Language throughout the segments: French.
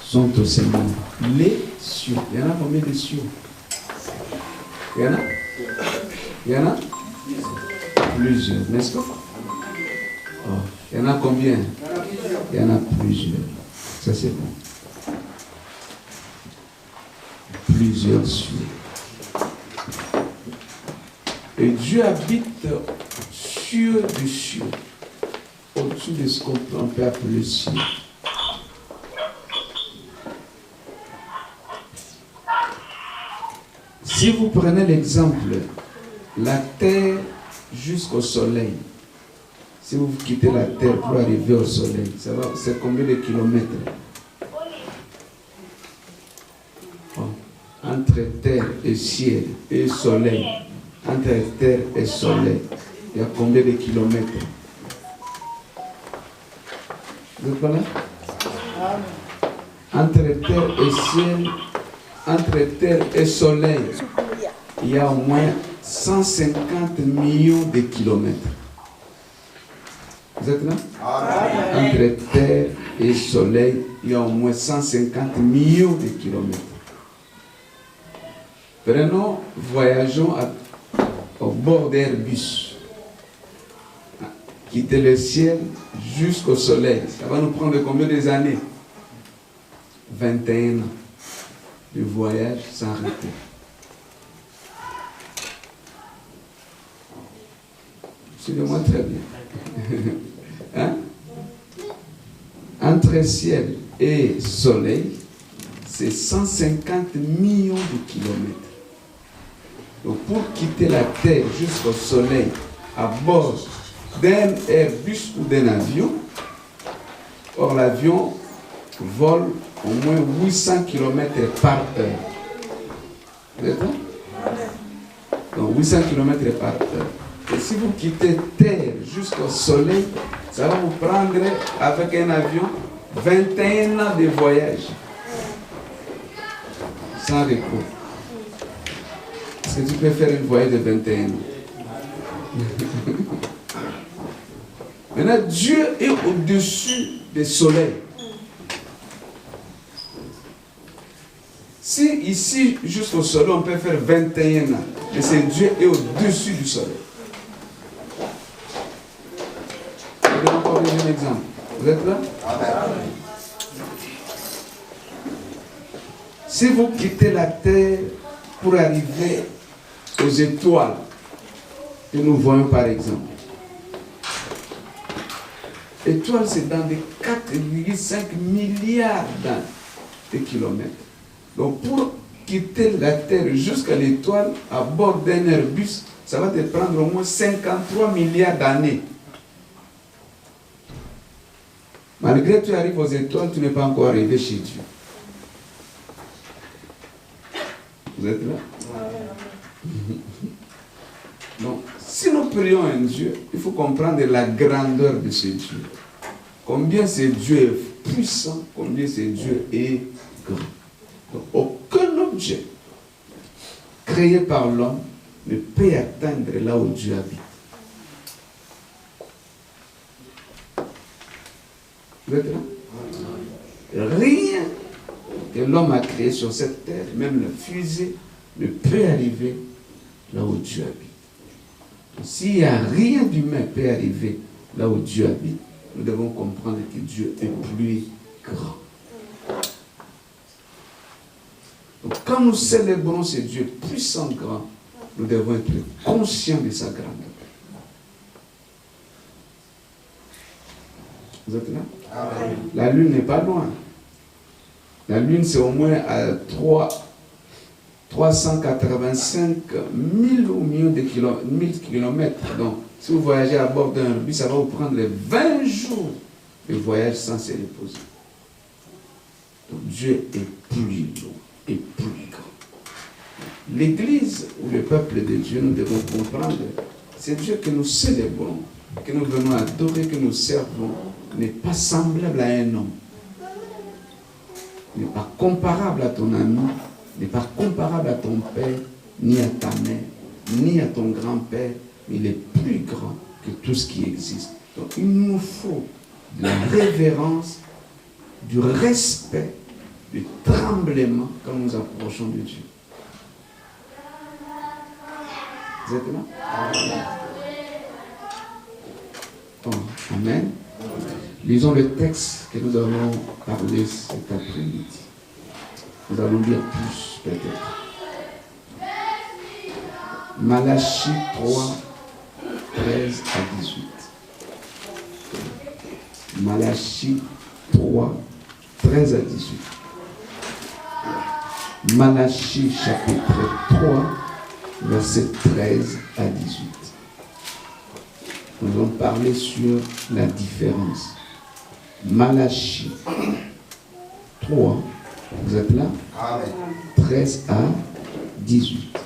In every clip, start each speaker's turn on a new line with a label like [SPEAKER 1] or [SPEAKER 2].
[SPEAKER 1] sont au Seigneur. Les cieux. Il y en a combien de cieux? Il y en a? Il y en a? Plusieurs, n'est-ce pas? Oh. Il y en a combien? Il y en a plusieurs. Ça c'est bon. Plusieurs cieux. Et Dieu habite cieux du cieux, au-dessus de ce qu'on peut appeler cieux. Si vous prenez l'exemple, la terre jusqu'au soleil, si vous quittez la terre pour arriver au soleil, c'est combien de kilomètres? Entre terre et ciel et soleil, entre terre et soleil, il y a combien de kilomètres? Vous êtes pas là? Entre terre et ciel, entre terre et soleil, il y a au moins 150 millions de kilomètres. Vous êtes là? Entre terre et soleil, il y a au moins 150 millions de kilomètres. Prenons, voyageons au bord d'Airbus. Quitter le ciel jusqu'au soleil. Ça va nous prendre combien d'années? 21 ans de voyage sans arrêter. Suivez-moi très bien. Hein? Entre ciel et soleil, c'est 150 millions de kilomètres. Donc pour quitter la Terre jusqu'au soleil à bord d'un Airbus ou d'un avion, or l'avion vole au moins 800 km par heure. Vous êtes là? Donc 800 km par heure. Et si vous quittez Terre jusqu'au soleil, ça va vous prendre avec un avion 21 ans de voyage. Sans repos. Est-ce que tu peux faire un voyage de 21 ans? Maintenant, Dieu est au-dessus du soleil. Si ici, jusqu'au soleil, on peut faire 21 ans, mais c'est Dieu est au-dessus du soleil. Je vais encore donner un exemple. Vous êtes là? Si vous quittez la terre pour arriver aux étoiles que nous voyons par exemple, étoiles c'est dans des 4,5 milliards de kilomètres. Donc pour quitter la terre jusqu'à l'étoile à bord d'un Airbus, ça va te prendre au moins 53 milliards d'années. Malgré que tu arrives aux étoiles, tu n'es pas encore arrivé chez Dieu. Vous êtes là? Donc, si nous prions un Dieu, il faut comprendre la grandeur de ce Dieu. Combien ce Dieu est puissant, combien ce Dieu est grand. Donc, aucun objet créé par l'homme ne peut atteindre là où Dieu habite. Vous êtes là? Rien que l'homme a créé sur cette terre, même la fusée, ne peut arriver là où Dieu habite. S'il n'y a rien d'humain qui peut arriver là où Dieu habite, nous devons comprendre que Dieu est plus grand. Donc, quand nous célébrons ce Dieu puissant, grand, nous devons être conscients de sa grandeur. Vous êtes là? Amen. La lune n'est pas loin. La lune, c'est au moins à 385 000 ou millions de kilomètres. Donc, si vous voyagez à bord d'un bus, ça va vous prendre 20 jours de voyage sans se reposer. Donc, Dieu est plus long et plus grand. L'Église ou le peuple de Dieu, nous devons comprendre, c'est Dieu que nous célébrons, que nous venons adorer, que nous servons, n'est pas semblable à un homme. N'est pas comparable à ton ami, n'est pas comparable à ton père, ni à ta mère, ni à ton grand-père, mais il est plus grand que tout ce qui existe. Donc il nous faut de la révérence, du respect de tremblement quand nous approchons de Dieu. Vous êtes là? Bon, amen. Lisons le texte que nous allons parler cet après-midi. Nous allons lire plus peut-être. Malachie 3, 13 à 18. Malachie 3, 13 à 18. Malachie chapitre 3, verset 13 à 18. Nous allons parler sur la différence. Malachie 3, vous êtes là? Amen. 13 à 18.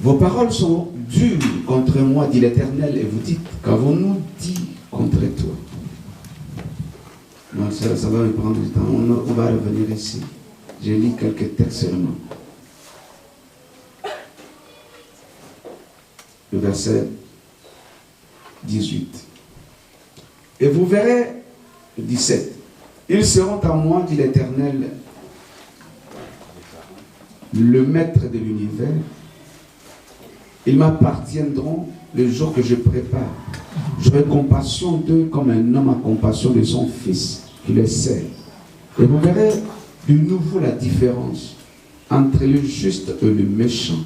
[SPEAKER 1] Vos paroles sont dures contre moi, dit l'Éternel, et vous dites, qu'avons-nous dit contre toi? Non, ça va me prendre du temps. On va revenir ici. J'ai lu quelques textes seulement. Le verset 18. Et vous verrez, 17. Ils seront à moi, dit l'Éternel, le maître de l'univers. Ils m'appartiendront le jour que je prépare. J'aurai compassion d'eux comme un homme a compassion de son fils qui le sert. Et vous verrez de nouveau la différence entre le juste et le méchant,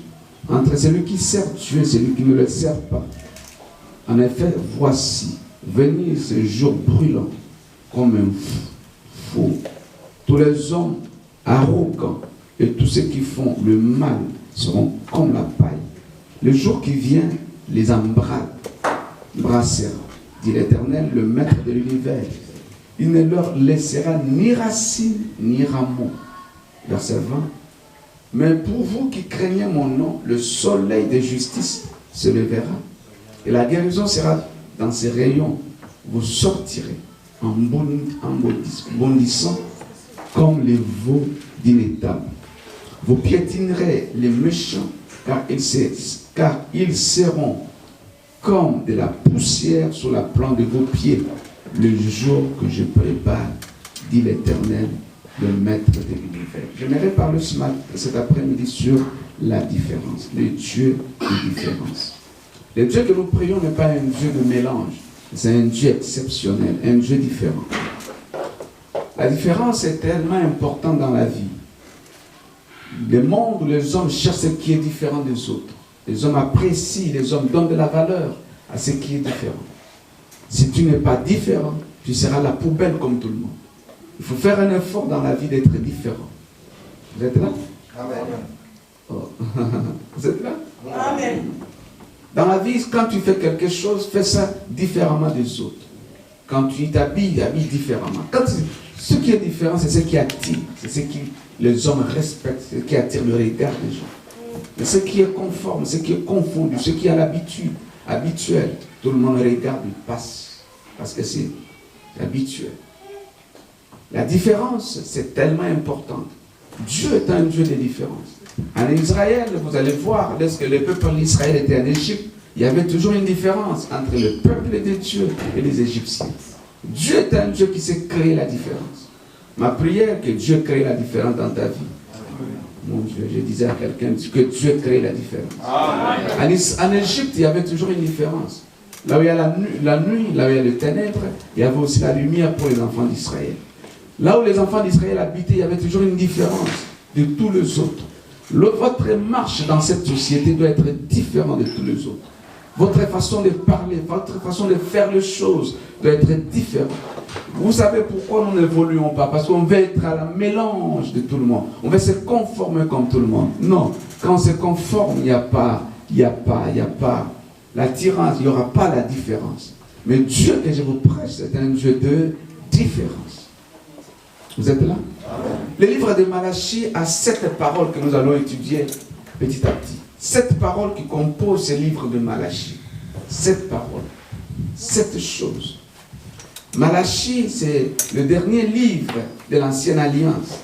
[SPEAKER 1] entre celui qui sert Dieu et celui qui ne le sert pas. En effet, voici, venir ce jour brûlant comme un fou. Tous les hommes arrogants et tous ceux qui font le mal seront comme la paille. Le jour qui vient les embrassera, dit l'Éternel, le maître de l'univers. Il ne leur laissera ni racine ni rameau. Verset 20. Mais pour vous qui craignez mon nom, le soleil de justice se lèvera. Et la guérison sera dans ses rayons. Vous sortirez en bondissant comme les veaux d'une étable. Vous piétinerez les méchants, car ils seront comme de la poussière sur la plante de vos pieds, le jour que je prépare, dit l'Éternel, le maître de l'univers. J'aimerais parler cet après-midi sur la différence, le Dieu de différence. Le Dieu que nous prions n'est pas un Dieu de mélange, c'est un Dieu exceptionnel, un Dieu différent. La différence est tellement importante dans la vie. Le monde où les hommes cherchent ce qui est différent des autres. Les hommes apprécient, les hommes donnent de la valeur à ce qui est différent. Si tu n'es pas différent, tu seras la poubelle comme tout le monde. Il faut faire un effort dans la vie d'être différent. Vous êtes là? Amen. Oh. Vous êtes là? Amen. Dans la vie, quand tu fais quelque chose, fais ça différemment des autres. Quand tu t'habilles, habille différemment. Ce qui est différent, c'est ce qui attire, c'est ce qui les hommes respectent, c'est ce qui attire le regard des gens. Mais ce qui est conforme, ce qui est confondu, ce qui a l'habitude, habituel, tout le monde regarde, il passe, parce que c'est habituel. La différence, c'est tellement important. Dieu est un Dieu de différence. En Israël, vous allez voir, lorsque le peuple d'Israël était en Égypte, il y avait toujours une différence entre le peuple de Dieu et les Égyptiens. Dieu est un Dieu qui sait créer la différence. Ma prière, que Dieu crée la différence dans ta vie. Mon Dieu, je disais à quelqu'un que Dieu crée la différence. En Égypte, il y avait toujours une différence. Là où il y a la nuit, là où il y a les ténèbres, il y avait aussi la lumière pour les enfants d'Israël. Là où les enfants d'Israël habitaient, il y avait toujours une différence de tous les autres. Votre marche dans cette société doit être différente de tous les autres. Votre façon de parler, votre façon de faire les choses doit être différente. Vous savez pourquoi nous n'évoluons pas? Parce qu'on veut être à la mélange de tout le monde. On veut se conformer comme tout le monde. Non, quand on se conforme, il n'y a pas l'attirance, il n'y aura pas la différence. Mais Dieu que je vous prêche, c'est un Dieu de différence. Vous êtes là? Le livre de Malachie a 7 paroles que nous allons étudier petit à petit. 7 paroles qui composent ce livre de Malachie. 7 paroles. 7 choses. Malachie, c'est le dernier livre de l'Ancienne Alliance.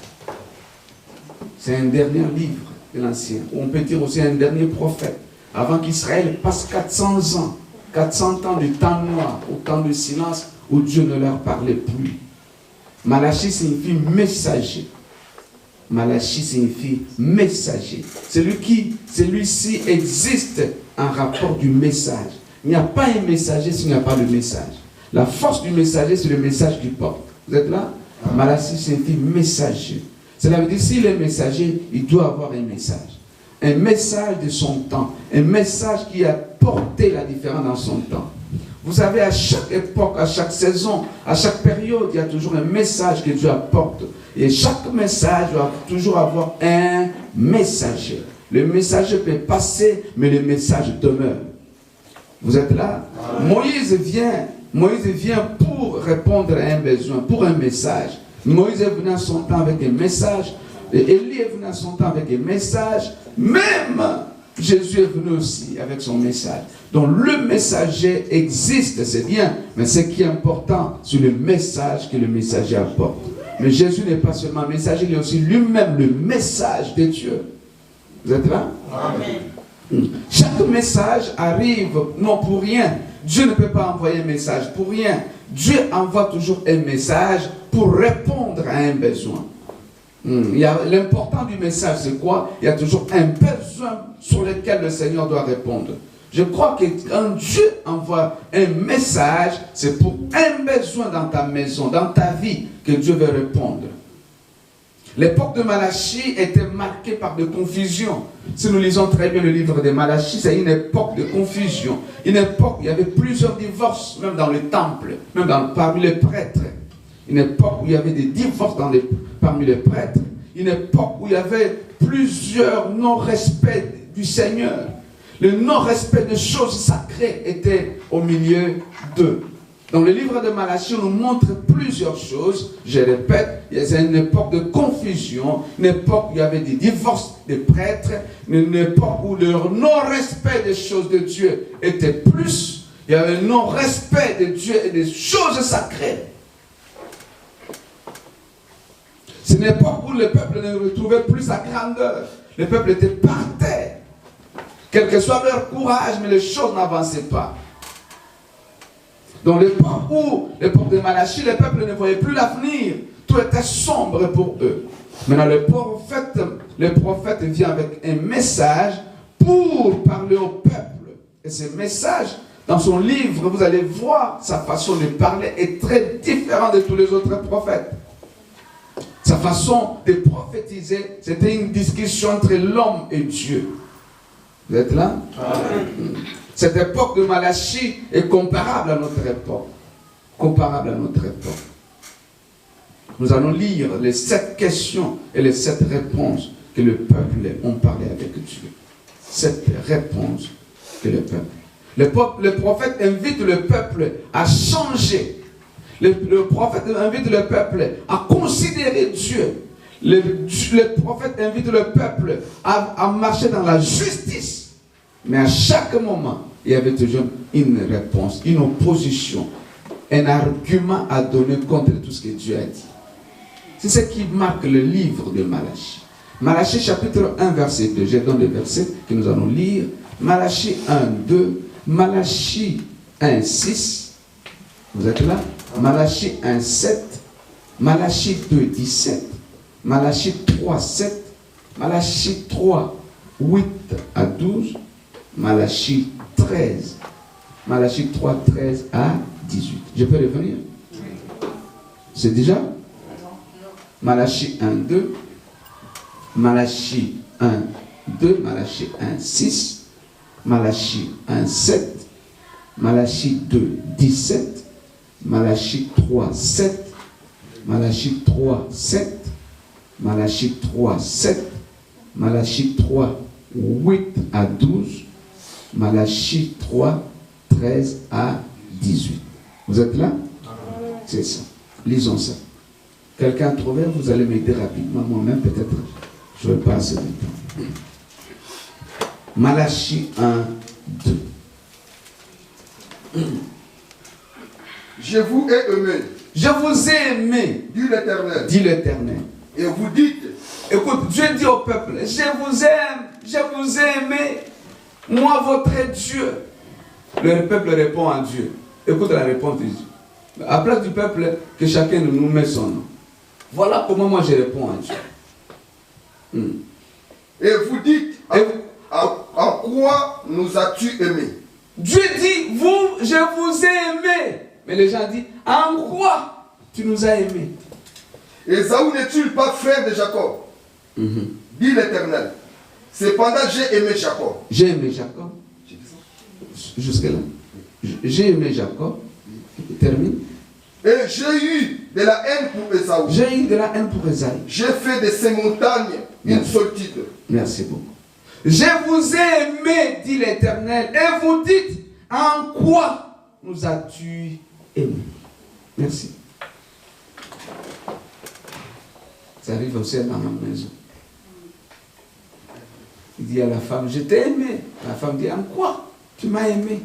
[SPEAKER 1] C'est un dernier livre de l'Ancien. On peut dire aussi un dernier prophète. Avant qu'Israël passe 400 ans, 400 ans de temps noir, au temps de silence, où Dieu ne leur parlait plus. Malachie signifie messager. Malachie signifie messager. Celui-ci existe en rapport du message. Il n'y a pas un messager s'il n'y a pas de message. La force du messager, c'est le message qu'il porte. Vous êtes là? Malachie signifie messager. Cela veut dire s'il est messager, il doit avoir un message. Un message de son temps. Un message qui a porté la différence dans son temps. Vous savez, à chaque époque, à chaque saison, à chaque période, il y a toujours un message que Dieu apporte. Et chaque message doit toujours avoir un messager. Le messager peut passer, mais le message demeure. Vous êtes là? Moïse vient pour répondre à un besoin, pour un message. Moïse est venu à son temps avec un message. Et Élie est venu à son temps avec un message. Même Jésus est venu aussi avec son message. Donc le messager existe, c'est bien. Mais ce qui est important, c'est le message que le messager apporte. Mais Jésus n'est pas seulement messager, il est aussi lui-même le message de Dieu. Vous êtes là? Amen. Chaque message arrive non pour rien. Dieu ne peut pas envoyer un message pour rien. Dieu envoie toujours un message pour répondre à un besoin. L'important du message, c'est quoi? Il y a toujours un besoin sur lequel le Seigneur doit répondre. Je crois que quand Dieu envoie un message, c'est pour un besoin dans ta maison, dans ta vie, que Dieu veut répondre. L'époque de Malachie était marquée par de confusion. Si nous lisons très bien le livre de Malachie, c'est une époque de confusion. Une époque où il y avait plusieurs divorces, même dans le temple, même parmi les prêtres. Une époque où il y avait des divorces parmi les prêtres. Une époque où il y avait plusieurs non-respects du Seigneur. Le non-respect des choses sacrées était au milieu d'eux. Dans le livre de Malachie, on nous montre plusieurs choses. Je répète, c'est une époque de confusion, une époque où il y avait des divorces des prêtres, une époque où le non-respect des choses de Dieu était plus. Il y avait un non-respect de Dieu et des choses sacrées. C'est une époque où le peuple ne retrouvait plus sa grandeur. Le peuple était par terre. Quel que soit leur courage, mais les choses n'avançaient pas. Dans l'époque de Malachie, le peuple ne voyait plus l'avenir. Tout était sombre pour eux. Maintenant, le prophète vient avec un message pour parler au peuple. Et ce message, dans son livre, vous allez voir, sa façon de parler est très différente de tous les autres prophètes. Sa façon de prophétiser, c'était une discussion entre l'homme et Dieu. Vous êtes là? Amen. Cette époque de Malachie est comparable à notre époque. Comparable à notre époque. Nous allons lire les 7 questions et les 7 réponses que le peuple a parlé avec Dieu. 7 réponses que le peuple. Le prophète invite le peuple à changer. Le prophète invite le peuple à considérer Dieu. Le prophète invite le peuple à marcher dans la justice. Mais à chaque moment, il y avait toujours une réponse, une opposition, un argument à donner contre tout ce que Dieu a dit. C'est ce qui marque le livre de Malachie. Malachie chapitre 1, verset 2. Je donne les versets que nous allons lire. Malachie 1, 2. Malachie 1, 6. Vous êtes là? Malachie 1, 7. Malachie 2, 17. Malachie 3, 7. Malachie 3, 8 à 12. Malachie 13. Malachie 3, 13 à 18. Je peux revenir? C'est déjà? Malachie 1, 2. Malachie 1, 2. Malachie 1, 6. Malachie 1, 7. Malachie 2, 17. Malachie 3, 7. Malachie 3, 7. Malachie 3, 7. Malachie 3, 8 à 12. Malachie 3, 13 à 18. Vous êtes là? C'est ça. Lisons ça. Quelqu'un a trouvé? Vous allez m'aider rapidement. Moi-même, peut-être, je ne vais pas assez de temps. Malachie 1, 2.
[SPEAKER 2] Je vous ai aimé.
[SPEAKER 1] Je vous ai aimé,
[SPEAKER 2] dit l'Éternel.
[SPEAKER 1] Dit l'Éternel.
[SPEAKER 2] Et vous dites,
[SPEAKER 1] écoute, Dieu dit au peuple, je vous aime, je vous ai aimé, moi votre Dieu. Le peuple répond à Dieu. Écoute la réponse de Dieu. À la place du peuple, que chacun de nous met son nom. Voilà comment moi je réponds à Dieu.
[SPEAKER 2] Et vous dites, en quoi nous as-tu aimés?
[SPEAKER 1] Dieu dit, je vous ai aimé. Mais les gens disent, en quoi tu nous as aimés?
[SPEAKER 2] Ésaü n'est-il pas frère de Jacob? Dit l'Éternel. Cependant, j'ai aimé Jacob.
[SPEAKER 1] J'ai aimé Jacob. Jusque-là. J'ai aimé Jacob. Termine.
[SPEAKER 2] Et j'ai eu de la haine pour Ésaü.
[SPEAKER 1] J'ai eu de la haine pour Ésaü.
[SPEAKER 2] J'ai fait de ces montagnes une solitude.
[SPEAKER 1] Merci beaucoup. Je vous ai aimé, dit l'Éternel, et vous dites, en quoi nous as-tu aimé? Merci. Ça arrive aussi dans ma maison. Il dit à la femme, je t'ai aimé. La femme dit, en quoi tu m'as aimé?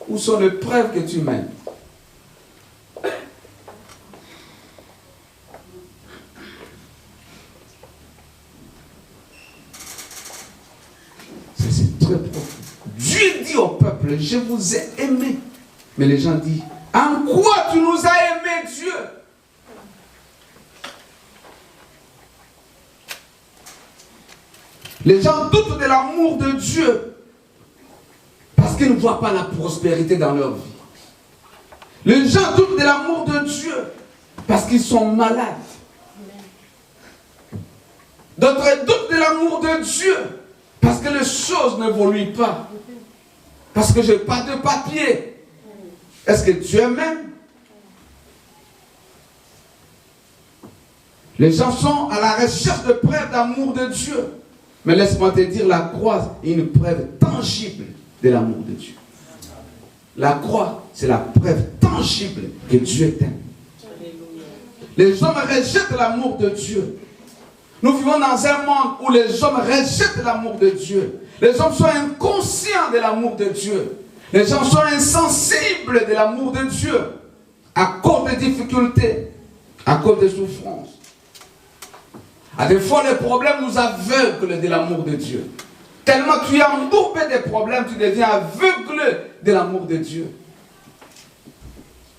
[SPEAKER 1] Où sont les preuves que tu m'aimes? C'est très profond. Dieu dit au peuple, je vous ai aimé. Mais les gens disent, en quoi tu nous as aimé, Dieu? Les gens doutent de l'amour de Dieu parce qu'ils ne voient pas la prospérité dans leur vie. Les gens doutent de l'amour de Dieu parce qu'ils sont malades. D'autres doutent de l'amour de Dieu parce que les choses n'évoluent pas. Parce que je n'ai pas de papier. Est-ce que Dieu m'aime? Les gens sont à la recherche de preuves d'amour de Dieu. Mais laisse-moi te dire, la croix est une preuve tangible de l'amour de Dieu. La croix, c'est la preuve tangible que Dieu t'aime. Les hommes rejettent l'amour de Dieu. Nous vivons dans un monde où les hommes rejettent l'amour de Dieu. Les hommes sont inconscients de l'amour de Dieu. Les gens sont insensibles de l'amour de Dieu à cause des difficultés, à cause des souffrances. À des fois, les problèmes nous aveuglent de l'amour de Dieu. Tellement tu es embourbé des problèmes, tu deviens aveugle de l'amour de Dieu.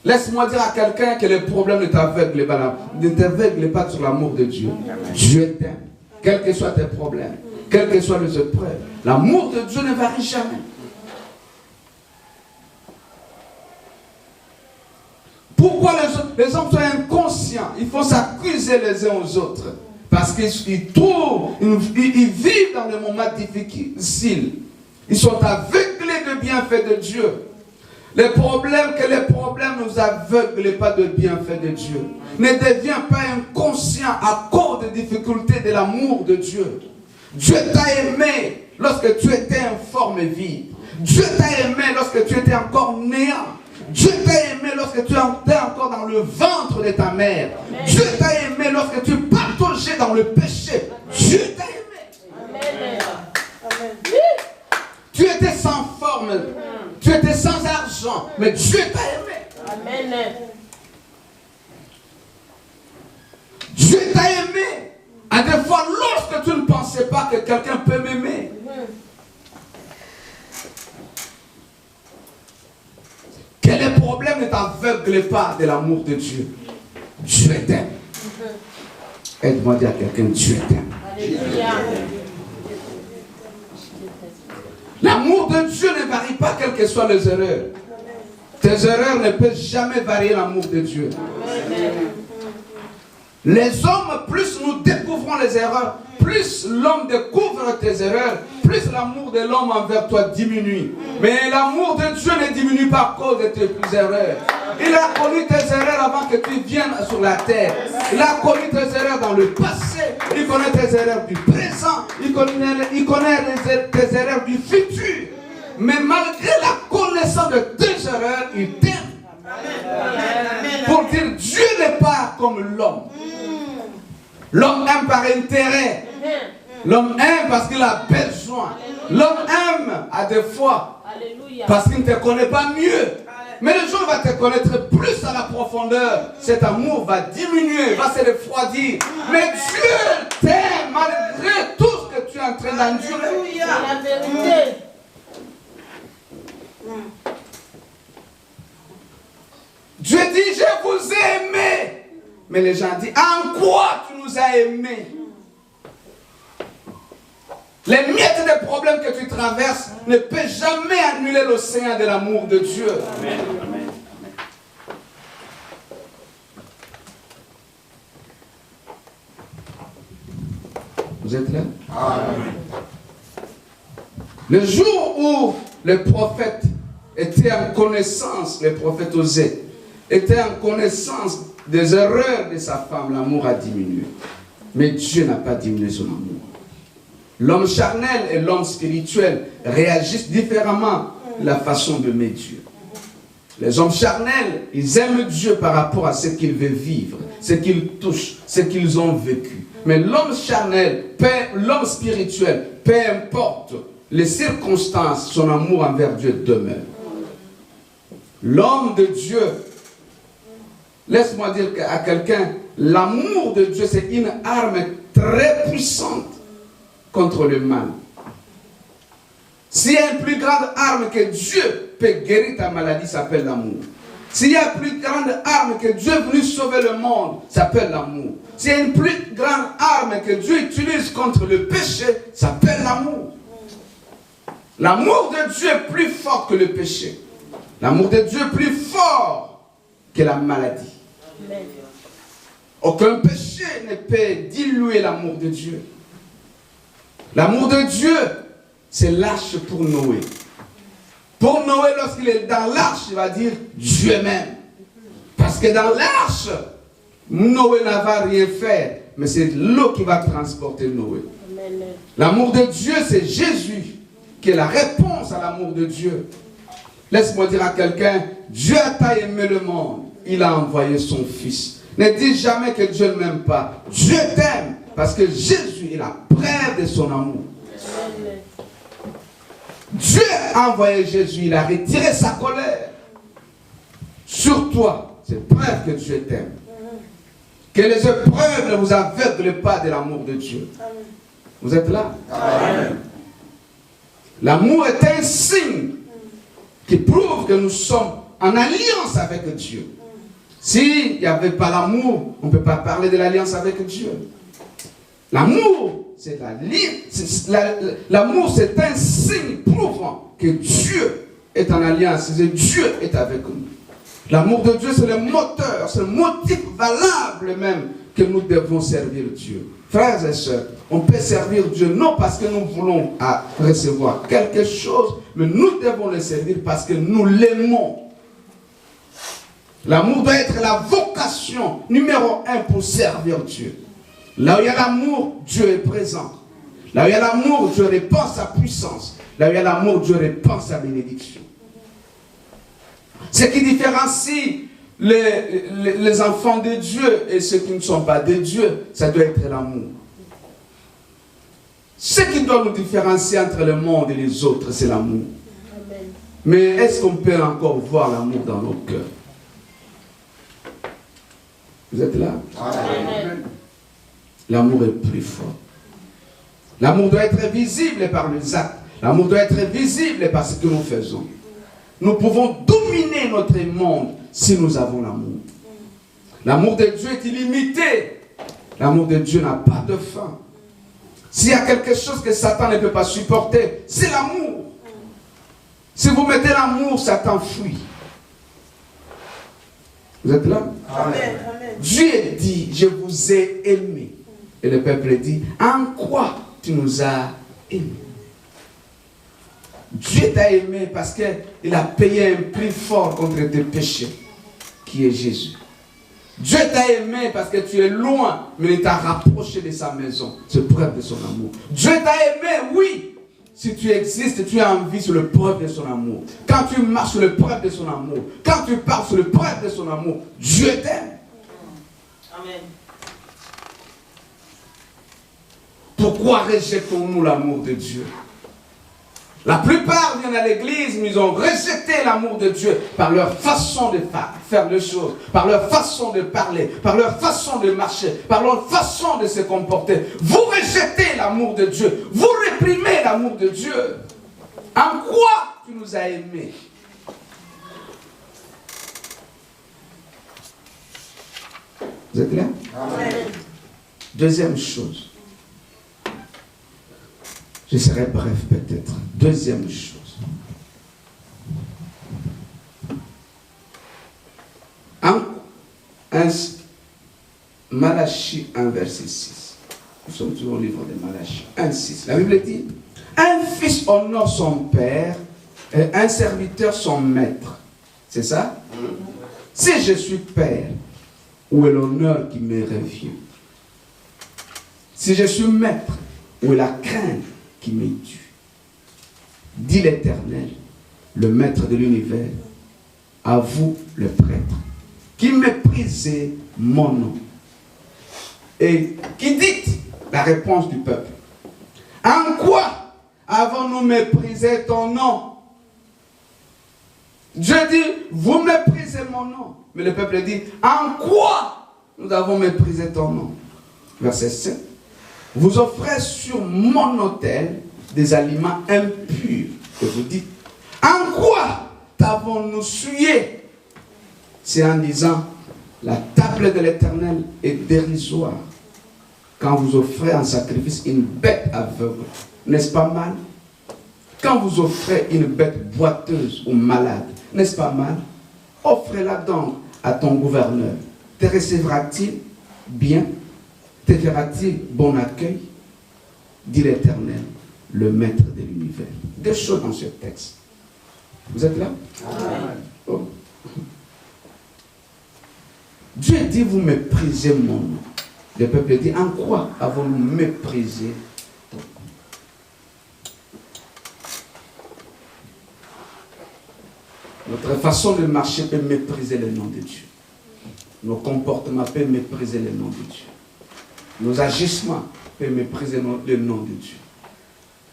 [SPEAKER 1] Laisse-moi dire à quelqu'un que les problèmes ne t'aveuglent pas sur l'amour de Dieu. Dieu t'aime. Quels que soient tes problèmes, quelles que soient les épreuves, l'amour de Dieu ne varie jamais. Pourquoi les hommes sont inconscients? Il faut s'accuser les uns aux autres. Parce qu'ils trouvent, ils vivent dans des moments difficiles. Ils sont aveuglés de bienfaits de Dieu. Que les problèmes nous aveuglent pas de bienfaits de Dieu. Ne deviens pas inconscient à cause des difficultés de l'amour de Dieu. Dieu t'a aimé lorsque tu étais informe et vie. Dieu t'a aimé lorsque tu étais encore néant. Dieu t'a aimé lorsque tu étais encore dans le ventre de ta mère. Amen. Dieu t'a aimé lorsque tu pataugeais dans le péché. Dieu t'a aimé. Amen. Amen. Tu étais sans forme. Tu étais sans argent. Mais Dieu t'a aimé. Amen. Dieu t'a aimé. À des fois, lorsque tu ne pensais pas que quelqu'un peut m'aimer. Que les problèmes ne t'aveuglent pas de l'amour de Dieu. Dieu t'aime. Aide-moi à dire à quelqu'un, Dieu t'aime. L'amour de Dieu ne varie pas quelles que soient les erreurs. Tes erreurs ne peuvent jamais varier l'amour de Dieu. Les hommes, plus nous découvrons les erreurs, plus l'homme découvre tes erreurs, plus l'amour de l'homme envers toi diminue. Mais l'amour de Dieu ne diminue pas à cause de tes erreurs. Il a connu tes erreurs avant que tu viennes sur la terre. Il a connu tes erreurs dans le passé. Il connaît tes erreurs du présent. Il connaît tes erreurs du futur. Mais malgré la connaissance de tes erreurs, il t'aime. Pour dire, Dieu n'est pas comme l'homme. L'homme aime par intérêt. L'homme aime parce qu'il a besoin. L'homme aime à des fois parce qu'il ne te connaît pas mieux. Mais le jour où il va te connaître plus à la profondeur, cet amour va diminuer, va se refroidir. Mais Dieu t'aime malgré tout ce que tu es en train d'endurer. C'est la vérité. Dieu dit, je vous ai aimé. Mais les gens disent, en quoi tu nous as aimés? Les miettes des problèmes que tu traverses ne peuvent jamais annuler l'océan de l'amour de Dieu. Amen. Amen. Vous êtes là? Amen. Le jour où les prophètes étaient en connaissance, les prophètes Osée, étaient en connaissance des erreurs de sa femme, l'amour a diminué. Mais Dieu n'a pas diminué son amour. L'homme charnel et l'homme spirituel réagissent différemment de la façon d'aimer Dieu. Les hommes charnels, ils aiment Dieu par rapport à ce qu'ils veulent vivre, ce qu'ils touchent, ce qu'ils ont vécu. Mais l'homme charnel, l'homme spirituel, peu importe les circonstances, son amour envers Dieu demeure. L'homme de Dieu, laisse-moi dire à quelqu'un, l'amour de Dieu, c'est une arme très puissante contre le mal. S'il y a une plus grande arme que Dieu peut guérir ta maladie, ça s'appelle l'amour. S'il y a une plus grande arme que Dieu est venu sauver le monde, ça s'appelle l'amour. S'il y a une plus grande arme que Dieu utilise contre le péché, ça s'appelle l'amour. L'amour de Dieu est plus fort que le péché. L'amour de Dieu est plus fort que la maladie. Aucun péché ne peut diluer l'amour de Dieu. L'amour de Dieu, c'est l'arche pour Noé. Pour Noé, lorsqu'il est dans l'arche, il va dire Dieu m'aime. Parce que dans l'arche, Noé n'a va rien faire, mais c'est l'eau qui va transporter Noé. L'amour de Dieu, c'est Jésus qui est la réponse à l'amour de Dieu. Laisse-moi dire à quelqu'un, Dieu a tant aimé le monde, il a envoyé son Fils. Ne dis jamais que Dieu ne m'aime pas. Dieu t'aime parce que Jésus est la preuve de son amour. Dieu a envoyé Jésus, il a retiré sa colère sur toi. C'est preuve que Dieu t'aime. Que les épreuves ne vous aveuglent pas de l'amour de Dieu. Vous êtes là? Amen. L'amour est un signe qui prouve que nous sommes en alliance avec Dieu. S'il n'y avait pas l'amour, on ne peut pas parler de l'alliance avec Dieu. L'amour, c'est l'amour, c'est un signe prouvant que Dieu est en alliance, que Dieu est avec nous. L'amour de Dieu, c'est le moteur, c'est le motif valable même que nous devons servir Dieu. Frères et sœurs, on peut servir Dieu non parce que nous voulons recevoir quelque chose, mais nous devons le servir parce que nous l'aimons. L'amour doit être la vocation numéro 1 pour servir Dieu. Là où il y a l'amour, Dieu est présent. Là où il y a l'amour, Dieu répand sa puissance. Là où il y a l'amour, Dieu répand sa bénédiction. Ce qui différencie les enfants de Dieu et ceux qui ne sont pas de Dieu, ça doit être l'amour. Ce qui doit nous différencier entre le monde et les autres, c'est l'amour. Mais est-ce qu'on peut encore voir l'amour dans nos cœurs? Vous êtes là? Amen. L'amour est plus fort. L'amour doit être visible par les actes. L'amour doit être visible par ce que nous faisons. Nous pouvons dominer notre monde si nous avons l'amour. L'amour de Dieu est illimité. L'amour de Dieu n'a pas de fin. S'il y a quelque chose que Satan ne peut pas supporter, c'est l'amour. Si vous mettez l'amour, Satan fuit. Vous êtes là? Amen. Dieu dit, je vous ai aimé. Et le peuple dit, en quoi tu nous as aimés? Dieu t'a aimé parce qu'il a payé un prix fort contre tes péchés, qui est Jésus. Dieu t'a aimé parce que tu es loin, mais il t'a rapproché de sa maison. C'est preuve de son amour. Dieu t'a aimé, oui. Si tu existes, tu as envie sur le preuve de son amour. Quand tu marches sur le preuve de son amour, quand tu parles sur le preuve de son amour, Dieu t'aime. Amen. Pourquoi rejetons-nous l'amour de Dieu? La plupart viennent à l'église, mais ils ont rejeté l'amour de Dieu par leur façon de faire les choses, par leur façon de parler, par leur façon de marcher, par leur façon de se comporter. Vous rejetez l'amour de Dieu, vous réprimez l'amour de Dieu. En quoi tu nous as aimés? Vous êtes là?
[SPEAKER 2] Amen.
[SPEAKER 1] Deuxième chose. Je serai bref peut-être. Deuxième chose. Malachie 1, verset 6. Nous sommes toujours au livre de Malachie 1, 6. La Bible dit, un fils honore son père et un serviteur son maître. C'est ça? Si je suis père, où est l'honneur qui me revient? Si je suis maître, où est la crainte qui m'est due? Dit l'Éternel, le maître de l'univers, à vous le prêtre, qui méprisez mon nom. Et qui dit la réponse du peuple? En quoi avons-nous méprisé ton nom? Dieu dit, vous méprisez mon nom. Mais le peuple dit, en quoi nous avons méprisé ton nom? Verset 7. Vous offrez sur mon autel des aliments impurs. Et vous dites, en quoi t'avons-nous souillé? C'est en disant, la table de l'Éternel est dérisoire. Quand vous offrez en sacrifice une bête aveugle, n'est-ce pas mal? Quand vous offrez une bête boiteuse ou malade, n'est-ce pas mal? Offrez-la donc à ton gouverneur. Te recevra-t-il bien? Te fera-t-il bon accueil? Dit l'Éternel, le maître de l'univers. Deux choses dans ce texte. Vous êtes là? Amen. Oh. Dieu dit, vous méprisez mon nom. Le peuple dit, en quoi avons-nous méprisé ton nom? Notre façon de marcher peut mépriser le nom de Dieu. Nos comportements peuvent mépriser le nom de Dieu. Nos agissements peuvent mépriser le nom de Dieu.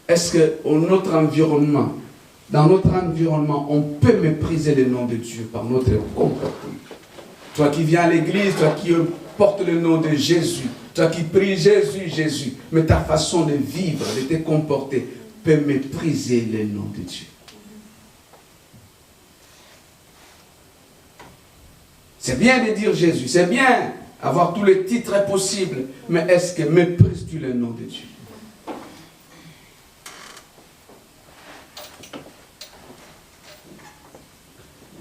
[SPEAKER 1] Est-ce que dans notre environnement, on peut mépriser le nom de Dieu par notre comportement? Toi qui viens à l'église, toi qui portes le nom de Jésus, toi qui pries Jésus, Jésus, mais ta façon de vivre, de te comporter, peut mépriser le nom de Dieu. C'est bien de dire Jésus, c'est bien avoir tous les titres possibles, mais est-ce que méprises-tu le nom de Dieu?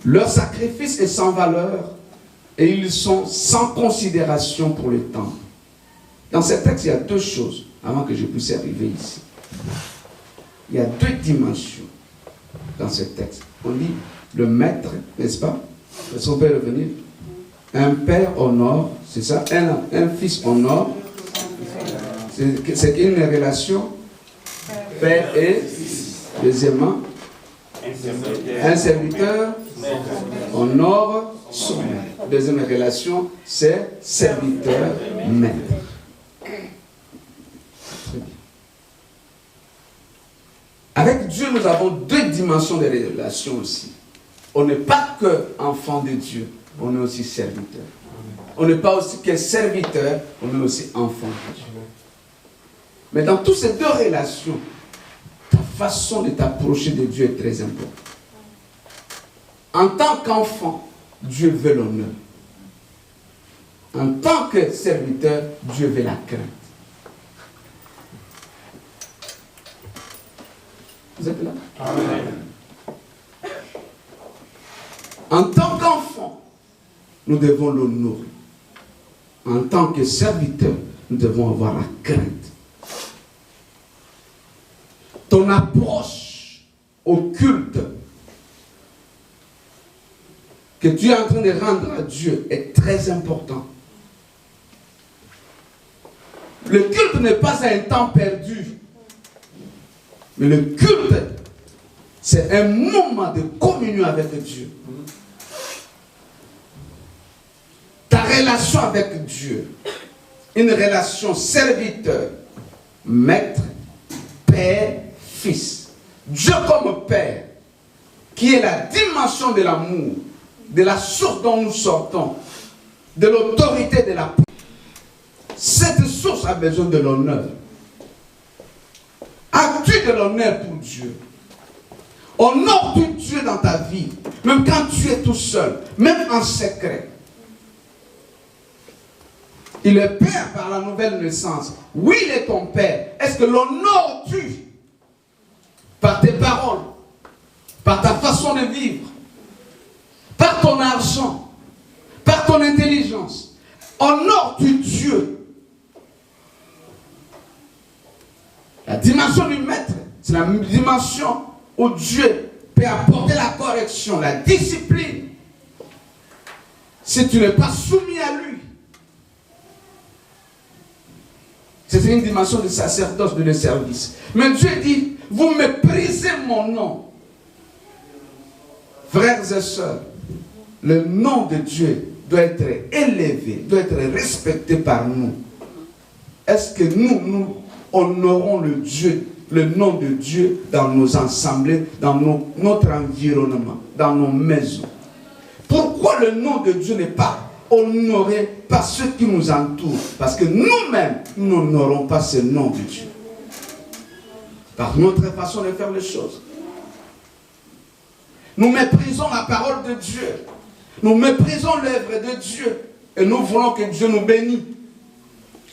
[SPEAKER 1] Leur sacrifice est sans valeur et ils sont sans considération pour le temps. Dans ce texte, il y a deux choses avant que je puisse arriver ici. Il y a deux dimensions dans ce texte. On dit le maître, n'est-ce pas? Est-ce qu'on peut revenir? Un père honore, c'est ça? Un fils honore. C'est une relation père et deuxièmement un serviteur honore son maître. Deuxième relation, c'est serviteur-maître. Très bien. Avec Dieu, nous avons deux dimensions de relation aussi. On n'est pas que enfant de Dieu, on est aussi serviteur. On n'est pas aussi que serviteur, on est aussi enfant de Dieu. Mais dans toutes ces deux relations, ta façon de t'approcher de Dieu est très importante. En tant qu'enfant, Dieu veut l'honneur. En tant que serviteur, Dieu veut la crainte. Vous êtes là? Amen. En tant qu'enfant, nous devons l'honorer. En tant que serviteur, nous devons avoir la crainte. Ton approche au culte que tu es en train de rendre à Dieu est très important. Le culte n'est pas un temps perdu. Mais le culte, c'est un moment de communion avec Dieu. Ta relation avec Dieu, une relation serviteur, maître, père, fils. Dieu comme père, qui est la dimension de l'amour, de la source dont nous sortons, de l'autorité de la paix. Cette source a besoin de l'honneur. As-tu de l'honneur pour Dieu? Honore-tu Dieu dans ta vie, même quand tu es tout seul, même en secret? Il est père par la nouvelle naissance. Oui, il est ton père. Est-ce que l'honores-tu par tes paroles, par ta façon de vivre, par ton argent, par ton intelligence? Honores-tu Dieu? La dimension du maître, c'est la dimension où Dieu peut apporter la correction, la discipline. Si tu n'es pas soumis à lui, c'est une dimension de sacerdoce, de service. Mais Dieu dit, vous méprisez mon nom. Frères et sœurs, le nom de Dieu doit être élevé, doit être respecté par nous. Est-ce que nous honorons le nom de Dieu dans nos assemblées, dans notre environnement, dans nos maisons? Pourquoi le nom de Dieu n'est pas honoré par ceux qui nous entourent? Parce que nous-mêmes, nous n'honorons pas ce nom de Dieu. Par notre façon de faire les choses. Nous méprisons la parole de Dieu. Nous méprisons l'œuvre de Dieu. Et nous voulons que Dieu nous bénisse.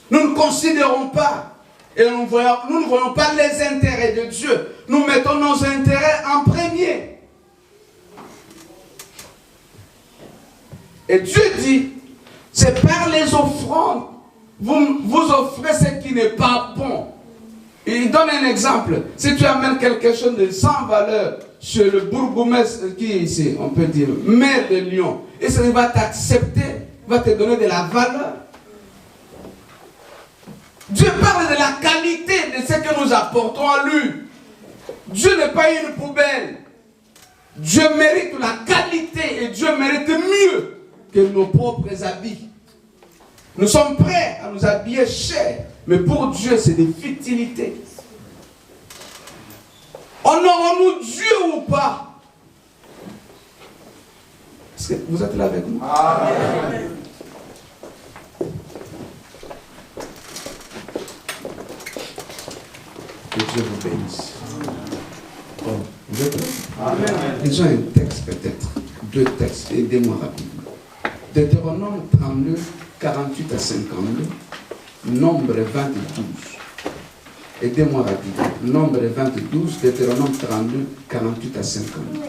[SPEAKER 1] Nous ne considérons pas. Et nous ne voyons pas les intérêts de Dieu. Nous mettons nos intérêts en premier. Et Dieu dit, c'est par les offrandes, vous offrez ce qui n'est pas bon. Et il donne un exemple. Si tu amènes quelque chose de sans valeur chez le bourgmestre qui est ici, on peut dire, maire de Lyon, et ça va t'accepter, va te donner de la valeur. Dieu parle de la qualité de ce que nous apportons à lui. Dieu n'est pas une poubelle. Dieu mérite la qualité et Dieu mérite mieux que nos propres habits. Nous sommes prêts à nous habiller cher, mais pour Dieu, c'est des futilités. Honorons-nous Dieu ou pas? Est-ce que vous êtes là avec nous? Amen. Que Dieu vous bénisse. Bon, vous êtes là? Amen. Ils ont un texte peut-être, 2 textes, aidez-moi rapidement. Deutéronome 32, 48 à 52, Nombre 22. Aidez-moi rapidement. Nombre 22, Deutéronome 32, 48 à 52.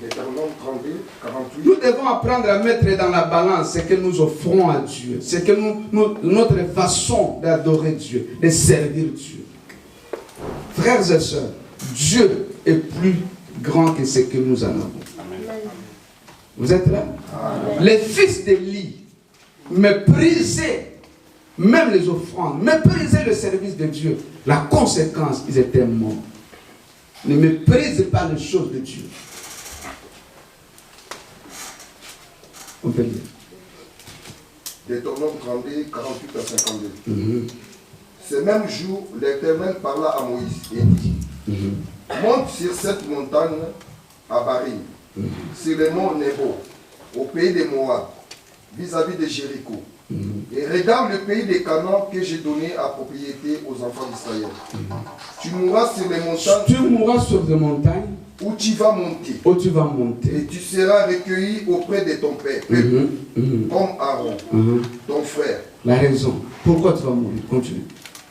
[SPEAKER 2] Deutéronome 32, 48.
[SPEAKER 1] Nous devons apprendre à mettre dans la balance ce que nous offrons à Dieu. C'est que notre façon d'adorer Dieu, de servir Dieu. Frères et sœurs, Dieu est plus grand que ce que nous en avons. Amen. Vous êtes là? Amen. Les fils d'Élie méprisaient même les offrandes, méprisaient le service de Dieu. La conséquence, ils étaient morts. Ne méprisez pas les choses de Dieu. On peut lire.
[SPEAKER 2] Deutéronome 32, 48 à 52. Ce même jour, l'Éternel parla à Moïse et dit, monte sur cette montagne à Barim, sur le mont Nebo, au pays des Moab, vis-à-vis de Jéricho. Et regarde le pays des Canaan que j'ai donné à propriété aux enfants d'Israël. Tu mourras sur les montagnes.
[SPEAKER 1] Tu mourras sur des montagnes.
[SPEAKER 2] Où tu vas monter.
[SPEAKER 1] Où tu vas monter.
[SPEAKER 2] Et tu seras recueilli auprès de ton père, comme Aaron, ton frère.
[SPEAKER 1] La raison. Pourquoi tu vas mourir? Continue.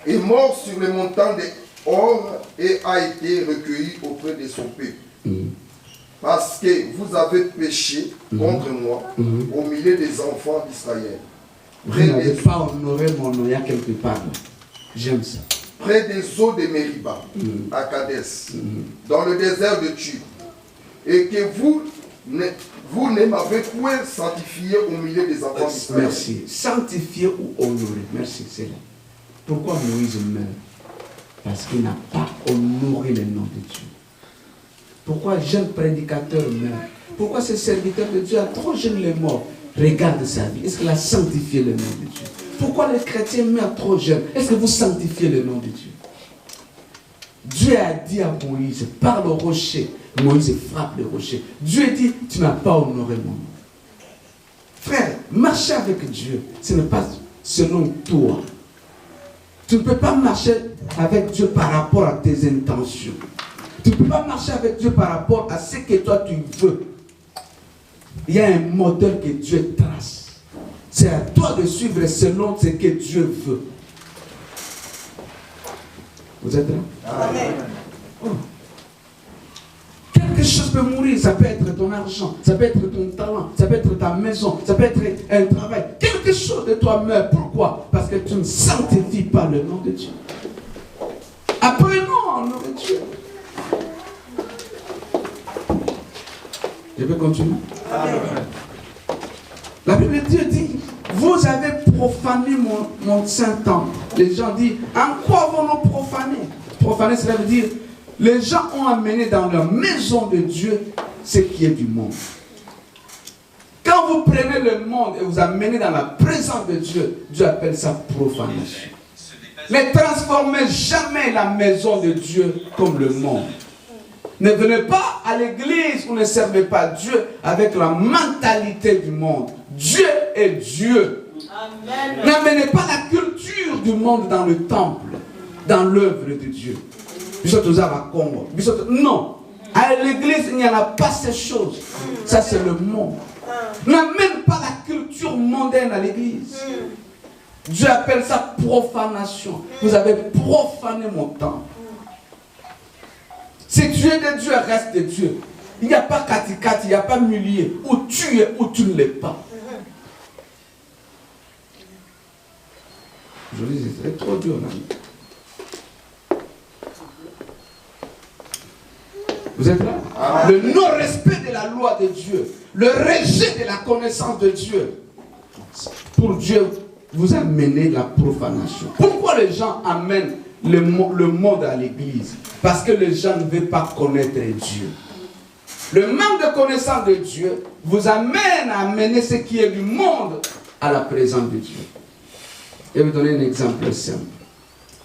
[SPEAKER 2] Est mort sur les montagnes de Or et a été recueilli auprès de son peuple. Parce que vous avez péché contre moi au milieu des enfants d'Israël.
[SPEAKER 1] Vous n'avez pas honoré mon nom, il y a quelque part là. J'aime ça.
[SPEAKER 2] Près des eaux de Mériba, à Kadès, dans le désert de Tube. Et que vous ne m'avez point sanctifié au milieu des enfants d'Israël.
[SPEAKER 1] Merci. Sanctifié ou honoré. Merci, c'est là. Pourquoi Moïse meurt? Parce qu'il n'a pas honoré le nom de Dieu. Pourquoi un jeune prédicateur meurt? Pourquoi ce serviteur de Dieu a trop jeune les morts? Regarde sa vie. Est-ce qu'il a sanctifié le nom de Dieu? Pourquoi les chrétiens meurent trop jeunes? Est-ce que vous sanctifiez le nom de Dieu? Dieu a dit à Moïse, parle au rocher. Moïse frappe le rocher. Dieu dit, tu n'as pas honoré mon nom. Frère, marcher avec Dieu, ce n'est pas selon toi. Tu ne peux pas marcher avec Dieu par rapport à tes intentions. Tu ne peux pas marcher avec Dieu par rapport à ce que toi tu veux. il y a un modèle que Dieu trace. C'est à toi de suivre selon ce que Dieu veut. Vous êtes là?
[SPEAKER 2] Amen.
[SPEAKER 1] Oh. Quelque chose peut mourir, ça peut être ton argent, ça peut être ton talent, ça peut être ta maison, ça peut être un travail. Quelque chose de toi meurt. Pourquoi? Parce que tu ne sanctifies pas le nom de Dieu. Apprenons au nom de Dieu. Je peux continuer?
[SPEAKER 2] Amen.
[SPEAKER 1] La Bible de Dieu dit, vous avez profané mon saint temple. Les gens disent, en quoi avons-nous profané? Profaner, cela veut dire, les gens ont amené dans leur maison de Dieu ce qui est du monde. Quand vous prenez le monde et vous amenez dans la présence de Dieu, Dieu appelle ça profanation. Ne transformez jamais la maison de Dieu comme le monde. Ne venez pas à l'église où ne servez pas Dieu avec la mentalité du monde. Dieu est Dieu. N'amenez pas la culture du monde dans le temple, dans l'œuvre de Dieu. Non. À l'église, il n'y en a pas ces choses. Ça, c'est le monde. N'amène pas la culture mondaine à l'église. Dieu appelle ça profanation. Vous avez profané mon temple. Si tu es de Dieu, reste de Dieu. Il n'y a pas kati-kati, il n'y a pas milieu. Où tu es, où tu ne l'es pas. Je dis, c'est trop dur, là. Vous êtes là? Le non-respect de la loi de Dieu, le rejet de la connaissance de Dieu, pour Dieu, vous amenez la profanation. Pourquoi les gens amènent le monde à l'église? Parce que les gens ne veulent pas connaître Dieu. Le manque de connaissance de Dieu vous amène à amener ce qui est du monde à la présence de Dieu. Je vais vous donner un exemple simple.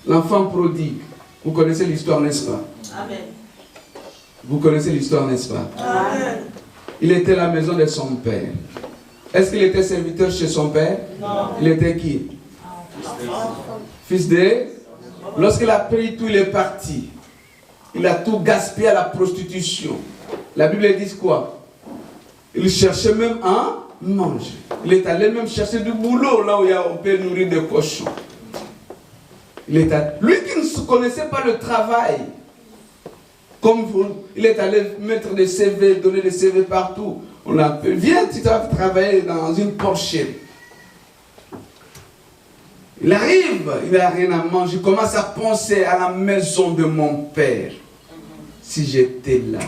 [SPEAKER 1] L'enfant prodigue, vous connaissez l'histoire, n'est-ce pas?
[SPEAKER 3] Amen.
[SPEAKER 1] Vous connaissez l'histoire, n'est-ce pas?
[SPEAKER 3] Amen.
[SPEAKER 1] Il était à la maison de son père. Est-ce qu'il était serviteur chez son père?
[SPEAKER 3] Non.
[SPEAKER 1] Il était qui? Fils de... Lorsqu'il a pris tout, il est parti. Il a tout gaspillé à la prostitution. La Bible dit quoi? Il cherchait même à manger. Il est allé même chercher du boulot là où on peut nourrir des cochons. Lui qui ne connaissait pas le travail, comme vous, il est allé mettre des CV, donner des CV partout. On a appelé, viens, tu vas travailler dans une porcherie. Il arrive, il n'a rien à manger. Il commence à penser à la maison de mon père. Si j'étais là,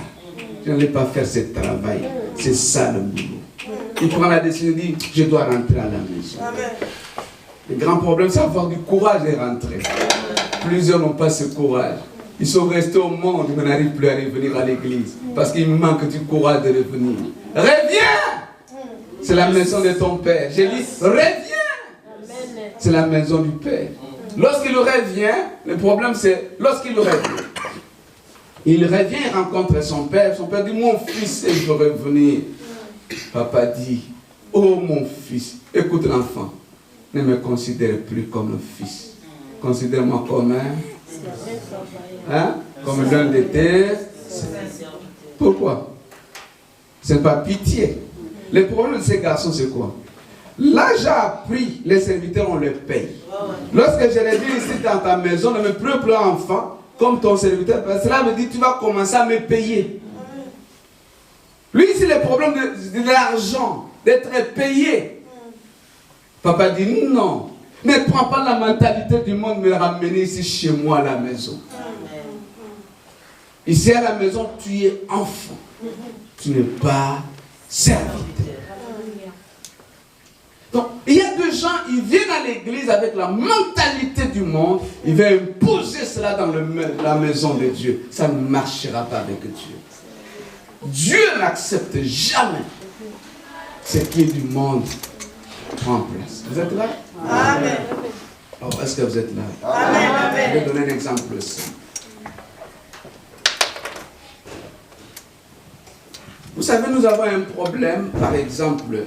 [SPEAKER 1] je n'allais pas faire ce travail. C'est ça le boulot. Il prend la décision, il dit, je dois rentrer à la maison. Le grand problème, c'est avoir du courage de rentrer. Plusieurs n'ont pas ce courage. Ils sont restés au monde, mais n'arrivent plus à revenir à l'église. Parce qu'il manque du courage de revenir. Reviens! C'est la maison de ton père. J'ai dit, reviens! C'est la maison du Père. Lorsqu'il revient, le problème c'est, lorsqu'il revient, il revient et rencontre son père. Son père dit, mon fils, je veux revenir. Papa dit, oh mon fils, écoute l'enfant, ne me considère plus comme un fils. Considère-moi comme comme l'un de tes. Pourquoi? Ce n'est pas pitié. Le problème de ces garçons, c'est quoi? Là, j'ai appris, les serviteurs, on les paye. Lorsque je les dis ici dans ta maison, ne me pleure plus enfant, comme ton serviteur, cela me dit tu vas commencer à me payer. Lui, c'est le problème de l'argent, d'être payé. Papa dit non, ne prends pas la mentalité du monde, me ramener ici chez moi à la maison. Ici à la maison, tu es enfant, tu n'es pas serviteur. Donc, il y a des gens, ils viennent à l'église avec la mentalité du monde, ils veulent imposer cela dans la maison de Dieu. Ça ne marchera pas avec Dieu. Dieu n'accepte jamais ce qui est du monde en place. Vous êtes là?
[SPEAKER 3] Amen.
[SPEAKER 1] Oh, est-ce que vous êtes là?
[SPEAKER 3] Amen.
[SPEAKER 1] Je vais donner un exemple simple. Vous savez, nous avons un problème, par exemple,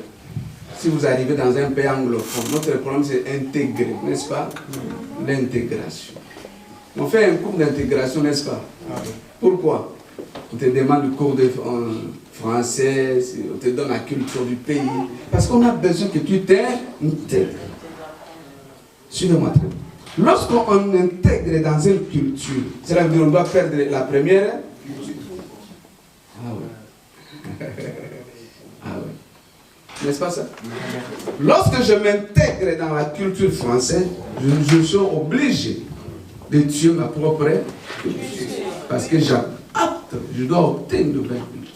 [SPEAKER 1] si vous arrivez dans un pays anglophone, notre problème c'est intégrer, n'est-ce pas? L'intégration. On fait un cours d'intégration, n'est-ce pas? Pourquoi? On te demande le cours de français, on te donne la culture du pays. Parce qu'on a besoin que tu t'intègres. Suivez-moi très bien. Lorsqu'on intègre dans une culture, cela veut dire qu'on doit perdre la première culture. Ah oui. Ah oui. N'est-ce pas ça? Lorsque je m'intègre dans la culture française, je suis obligé de tuer ma propre culture. Parce que je dois obtenir une nouvelle culture.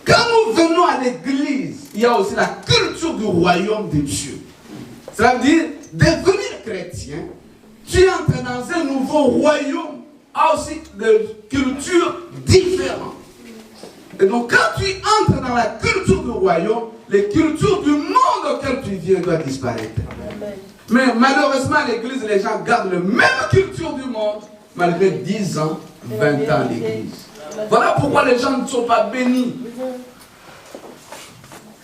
[SPEAKER 1] Quand nous venons à l'église, il y a aussi la culture du royaume de Dieu. Cela veut dire, devenir chrétien, tu entres dans un nouveau royaume, a aussi des cultures différentes. Et donc, quand tu entres dans la culture du royaume, les cultures du monde auquel tu viens doivent disparaître. Mais malheureusement, à l'église, les gens gardent la même culture du monde, malgré 10 ans, 20 ans à l'église. Voilà pourquoi les gens ne sont pas bénis.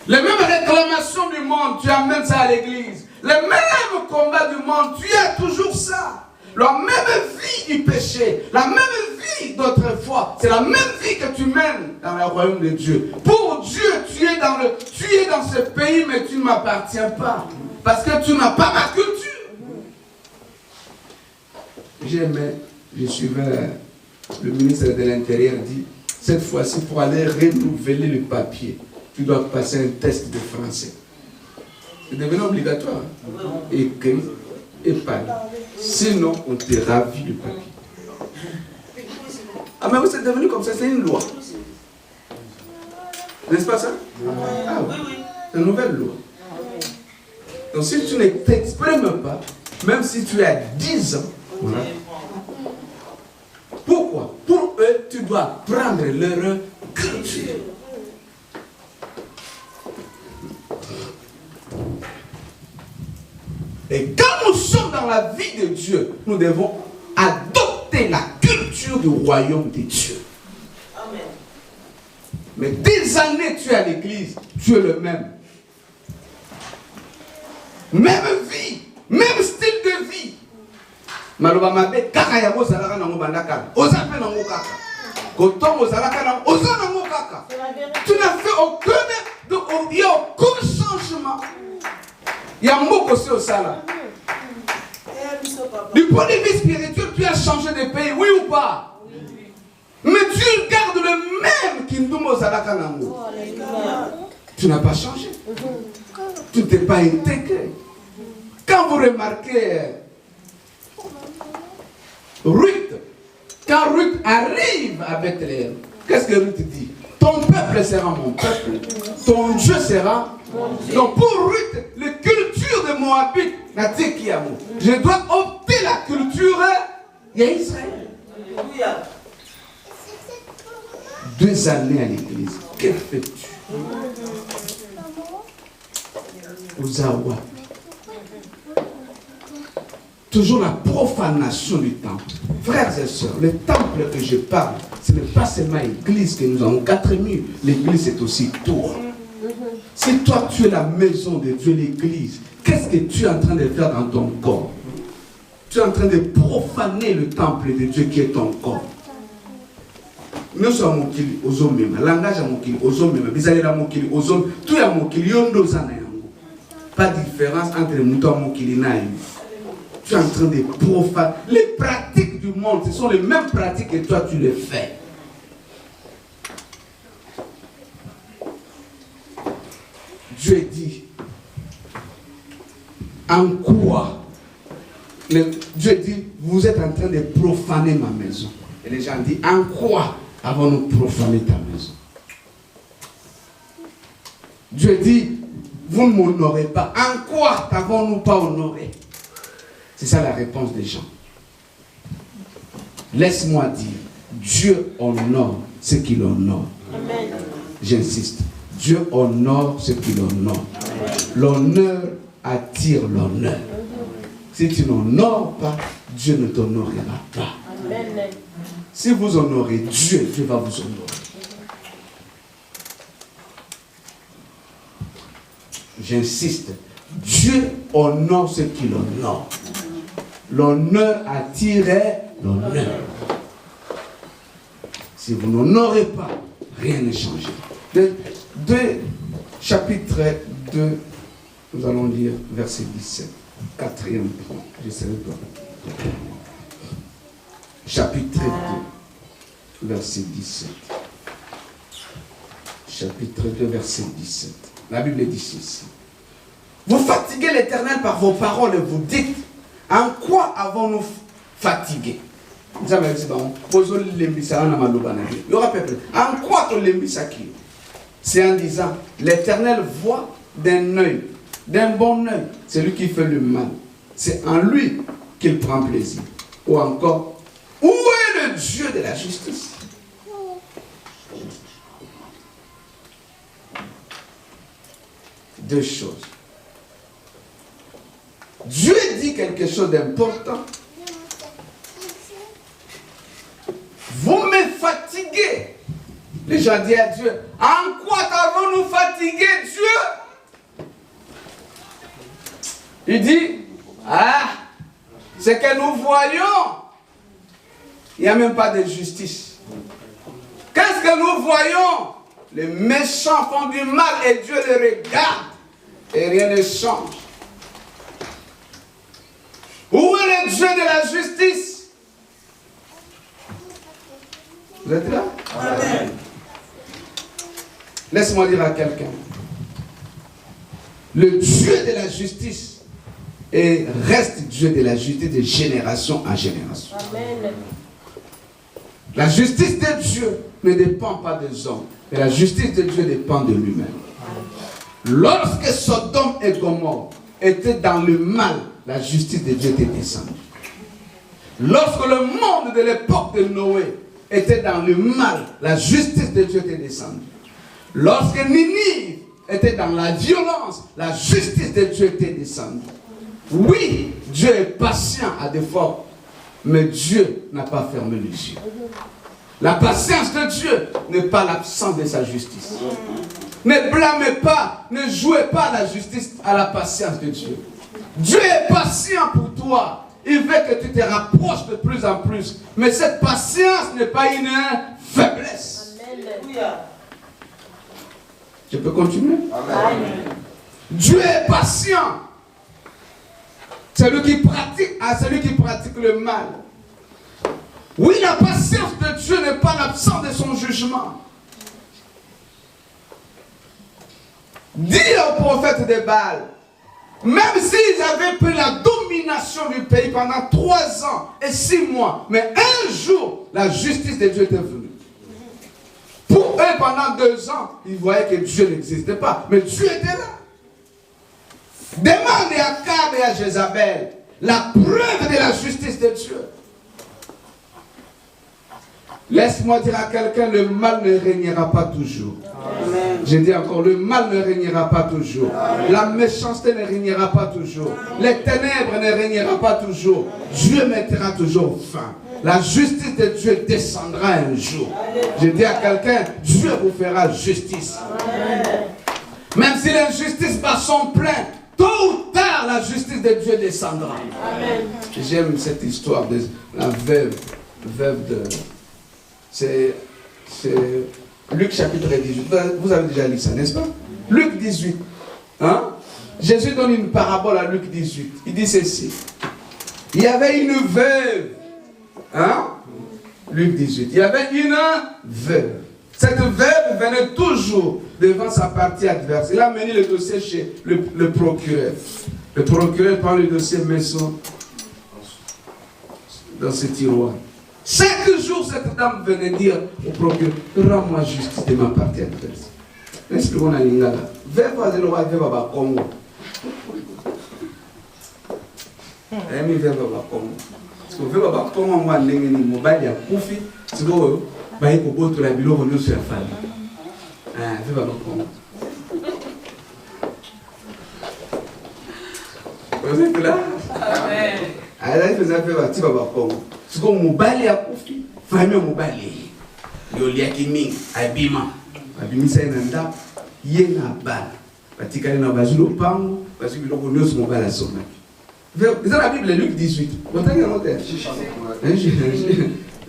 [SPEAKER 1] Les mêmes réclamations du monde, tu amènes ça à l'église. Les mêmes combats du monde, tu as toujours ça. La même vie du péché, la même vie d'autrefois, c'est la même vie que tu mènes dans le royaume de Dieu. Pour Dieu, tu es dans ce pays, mais tu ne m'appartiens pas. Parce que tu n'as pas ma culture. Je suivais le ministre de l'Intérieur dit, cette fois-ci, pour aller renouveler le papier, tu dois passer un test de français. C'est devenu obligatoire. Écrit et parlé. Sinon, on te ravit le papier. Ah, mais oui, c'est devenu comme ça, c'est une loi. N'est-ce pas ça? Ah oui, c'est une nouvelle loi. Donc si tu ne t'exprimes pas, même si tu as 10 ans, voilà. Pourquoi? Pour eux, tu dois prendre leur culture. Et quand nous sommes dans la vie de Dieu, nous devons adopter la culture du royaume de Dieu. Amen. Mais des années tu es à l'église, tu es le même. Même vie, même style de vie. Maloba mabe kaka ya bozalaka nango bandaka. Oza pe nango kaka. Koton ozalaka nango, oza nango kaka. Tu n'as fait aucun changement. Il y a un mot aussi au salaire. Du point de vue spirituel, tu as changé de pays, oui ou pas? Oui. Mais tu gardes le même Kindumo Zalaka Nango. Tu n'as pas changé. Tu ne t'es pas intégré. Quand vous remarquez Ruth, quand Ruth arrive à Bethléem, qu'est-ce que Ruth dit? Ton peuple sera mon peuple, ton Dieu sera mon Dieu. Donc pour Ruth, les cultures de Moabit, je dois opter la culture d'Israël. 2 années à l'église, que fais-tu? Aux Awa. Toujours la profanation du temple. Frères et sœurs, le temple que je parle, ce n'est pas seulement l'église que nous avons 4 murs. L'église c'est aussi toi. Si toi tu es la maison de Dieu, l'église, qu'est-ce que tu es en train de faire dans ton corps? Tu es en train de profaner le temple de Dieu qui est ton corps. Nous sommes mokili ozomema, langage mokili ozomema, bisalela mokili ozom, tout ya mokili yondo zana yango. Pas de différence entre mouton mokili na yo. Tu es en train de profaner. Les pratiques du monde, ce sont les mêmes pratiques que toi tu les fais. Dieu dit, en quoi? Dieu dit, vous êtes en train de profaner ma maison. Et les gens disent, en quoi avons-nous profané ta maison? Dieu dit, vous ne m'honorez pas. En quoi t'avons-nous pas honoré? C'est ça la réponse des gens. Laisse-moi dire, Dieu honore ce qu'il honore. Amen. J'insiste. Dieu honore ce qu'il honore. L'honneur attire l'honneur. Si tu n'honores pas, Dieu ne t'honorera pas. Amen. Si vous honorez Dieu, Dieu va vous honorer. J'insiste. Dieu honore ce qu'il honore. L'honneur attire l'honneur. Si vous n'honorez pas, rien ne change. Chapitre 2, nous allons lire verset 17. Quatrième point. J'essaie de chapitre 2, verset 17. Chapitre 2, verset 17. La Bible dit ceci. Vous fatiguez l'Éternel par vos paroles et vous dites, en quoi avons-nous fatigué? En quoi c'est en disant, l'Éternel voit d'un œil, d'un bon œil, celui qui fait le mal. C'est en lui qu'il prend plaisir. Ou encore, où est le Dieu de la justice? Deux choses. Dieu dit quelque chose d'important. Vous me fatiguez. Les gens disent à Dieu, en quoi avons-nous fatigué Dieu? Il dit, c'est que nous voyons, il n'y a même pas de justice. Qu'est-ce que nous voyons? Les méchants font du mal et Dieu les regarde et rien ne change. Où est le Dieu de la justice? Vous êtes là? Amen. Laisse-moi dire à quelqu'un. Le Dieu de la justice reste Dieu de la justice de génération en génération. Amen. La justice de Dieu ne dépend pas des hommes, mais la justice de Dieu dépend de lui-même. Lorsque Sodome et Gomorrhe étaient dans le mal, la justice de Dieu était descendue. Lorsque le monde de l'époque de Noé était dans le mal, la justice de Dieu était descendue. Lorsque Ninive était dans la violence, la justice de Dieu était descendue. Oui, Dieu est patient à des fois, mais Dieu n'a pas fermé les yeux. La patience de Dieu n'est pas l'absence de sa justice. Ne blâmez pas, ne jouez pas à la justice, à la patience de Dieu. Dieu est patient pour toi. Il veut que tu te rapproches de plus en plus. Mais cette patience n'est pas une faiblesse. Amen. Je peux continuer? Amen. Dieu est patient. Celui qui pratique le mal. Oui, la patience de Dieu n'est pas l'absence de son jugement. Dis au prophète de Baal, même s'ils avaient pris la domination du pays pendant 3 ans et 6 mois, mais un jour, la justice de Dieu était venue. Pour eux, pendant 2 ans, ils voyaient que Dieu n'existait pas, mais Dieu était là. Demandez à Akab et à Jézabel la preuve de la justice de Dieu. Laisse-moi dire à quelqu'un, le mal ne régnera pas toujours. Amen. Je dis encore, le mal ne régnera pas toujours. Amen. La méchanceté ne régnera pas toujours. Amen. Les ténèbres ne régnera pas toujours. Dieu mettra toujours fin. La justice de Dieu descendra un jour. Amen. Je dis à quelqu'un, Dieu vous fera justice. Amen. Même si l'injustice bat son plein, tôt ou tard, la justice de Dieu descendra. Amen. J'aime cette histoire de la veuve de... C'est Luc chapitre 18. Vous avez déjà lu ça, n'est-ce pas? Luc 18. Hein? Jésus donne une parabole à Luc 18. Il dit ceci. Il y avait une veuve. Hein? Luc 18. Il y avait une veuve. Cette veuve venait toujours devant sa partie adverse. Il a mené le dossier chez le procureur. Le procureur prend le dossier, met son dans ce tiroir. 5 jours, cette dame venait dire au procureur, rends-moi justice de ma partie adverse. Expliquons à l'ingala. Veuve de l'oie, veuve à Congo. Emi veuve à Congo. Parce que veuve à Congo, moi, l'ingénie, mobile, il y a Koufi. C'est bon, bah, il faut boire la bilo, on est sur la famille. Ah, veuve à Congo. Vous êtes là? Amen. Alors, il faisait veuve à Tibaba Congo. C'est comme mobile à Koufi. Famille mobile. Yolia Kiming, Abima. Abimi Sainanda, Yena Bal. Patikali na Bazulo Pango, parce que l'on connaît ce mobile à sommet. C'est la Bible, Luc 18.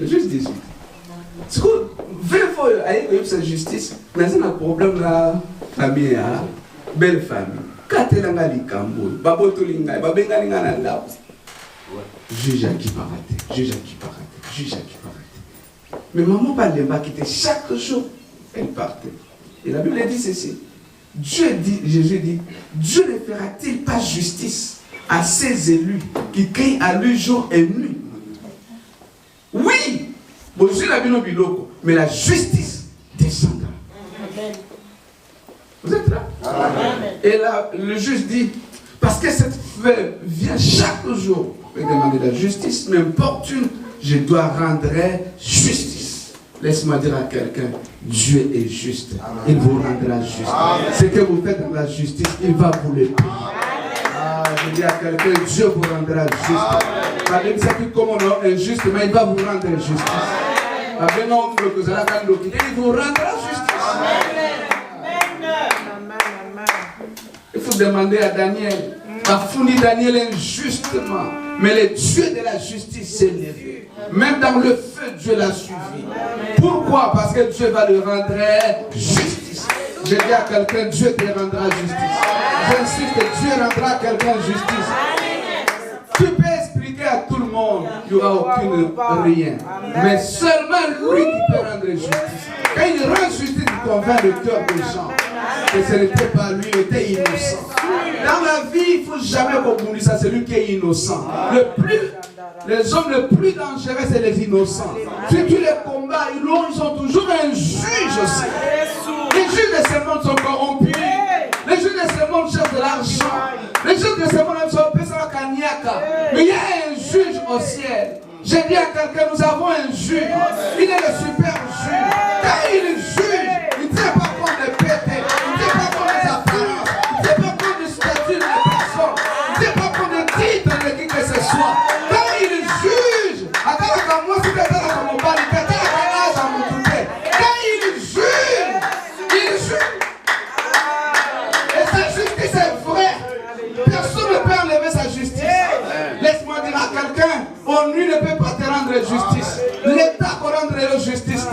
[SPEAKER 1] Juste 18. C'est que, avec sa justice, mais c'est un problème là, famille, belle famille. Katelanga likambo, babotolinga, babengalinga na ndao. Juge à qui paraît, juge à qui paraît, juge à qui paraît. Mais maman Palemba quittait chaque jour, elle partait. Et la Bible dit ceci. Jésus dit, Dieu ne fera-t-il pas justice à ses élus qui crient à lui jour et nuit? Oui, mais la justice descendra. Vous êtes là? Amen. Et là, le juge dit, parce que cette veuve vient chaque jour me demander la justice, m'importune, je dois rendre justice. Laisse-moi dire à quelqu'un, Dieu est juste. Amen. Il vous rendra juste. Amen. Ce que vous faites dans la justice, il va vous le payer. Je dis à quelqu'un, Dieu vous rendra juste. La Bible dit comme on est injuste, mais il va vous rendre justice. Il vous rendra justice. Il faut demander à Daniel. A fourni Daniel injustement. Mais le Dieu de la justice s'est levé. Même dans le feu, Dieu l'a suivi. Pourquoi? Parce que Dieu va le rendre justice. Je dis à quelqu'un, Dieu te rendra justice. J'insiste, Dieu rendra quelqu'un justice. Tu peux expliquer à tout le monde, il n'y aura aucune rien. Mais seulement lui qui peut rendre justice. Quand il rend justice, il convainc le cœur des gens que ce n'était pas lui, il était innocent. Dans la vie, il ne faut jamais comprendre ça, c'est lui qui est innocent. Les hommes les plus dangereux, c'est les innocents. Si tu les combats, ils ont toujours un juge aussi. Les juges de ce monde sont corrompus. Les juges de ce monde cherchent de l'argent. Les juges de ce monde sont pesés à Kanyaka. Mais il y a un juge au ciel. J'ai dit à quelqu'un, nous avons un juge. Il est le super juge. Quand il juge, il ne tient pas compte des pétés. Il ne tient pas compte des apparences. Il ne tient pas compte du statut de la personne. Il ne tient pas compte des titres de qui que ce soit. Quand il juge, attends, moi, si tu es dans mon bal, tu es dans mon coupé. Quand il juge, il juge. Et sa justice est vraie. Personne ne peut enlever sa justice. Laisse-moi dire à quelqu'un, lui ne peut pas te rendre justice. L'État peut rendre la justice.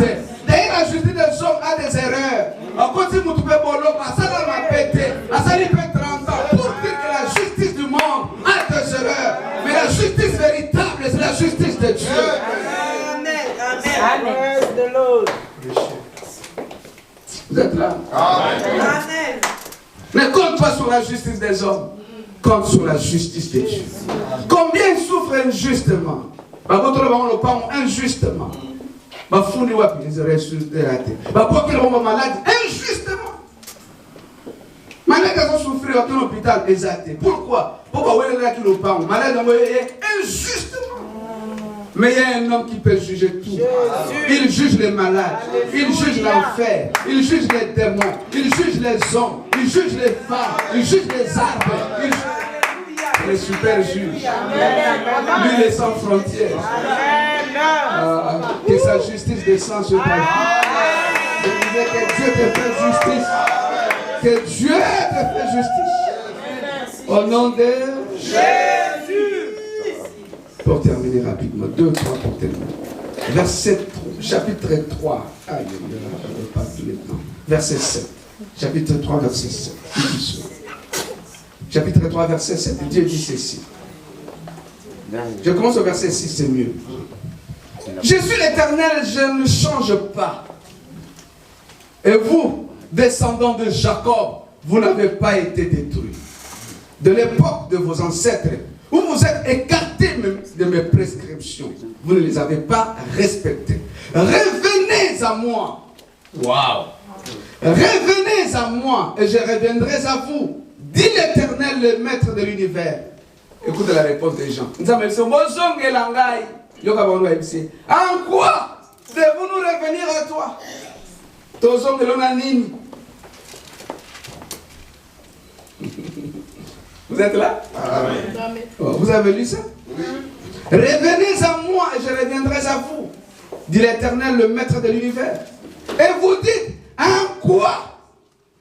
[SPEAKER 1] D'ailleurs, la justice des hommes a des erreurs. On continue de trouver Bolo, ça m'a pété. Ça lui fait 30 ans. Pour dire que la justice du monde a des erreurs. Mais la justice véritable, c'est la justice de Dieu. Amen. Vous êtes là? Amen. Ne compte pas sur la justice des hommes. Compte sur la justice de Dieu. Combien souffrent injustement? Injustement. Malade injustement. Malade qui souffrir à l'hôpital exact. Pourquoi? Pourquoi malade injustement. Mais il y a un homme qui peut juger tout. Il juge les malades, il juge l'enfer, il juge les démons, il juge les hommes, il juge les femmes, il juge les arbres. Le super juge. Lui, il est sans frontières. Que sa justice descende sur ta vie. Je disais que Dieu te fait justice. Que Dieu te fait justice. Au nom de Jésus. Pour terminer rapidement, 2, 3 pour terminer. Verset 3, chapitre 3. Aïe, je ne pas tous les temps. Verset 7. Chapitre 3, verset 7. Chapitre 3, verset 7. Dieu dit ceci. Je commence au verset 6, c'est mieux. Je suis l'Éternel, je ne change pas. Et vous, descendants de Jacob, vous n'avez pas été détruits. De l'époque de vos ancêtres, où vous êtes écartés de mes prescriptions, vous ne les avez pas respectées. Revenez à moi. Waouh! Revenez à moi et je reviendrai à vous, dit l'Éternel, le maître de l'univers. Écoutez la réponse des gens. En quoi devons-nous revenir à toi? Vous êtes là? Amen. Vous avez lu ça? Oui. Revenez à moi et je reviendrai à vous, dit l'Éternel, le maître de l'univers. Et vous dites, en quoi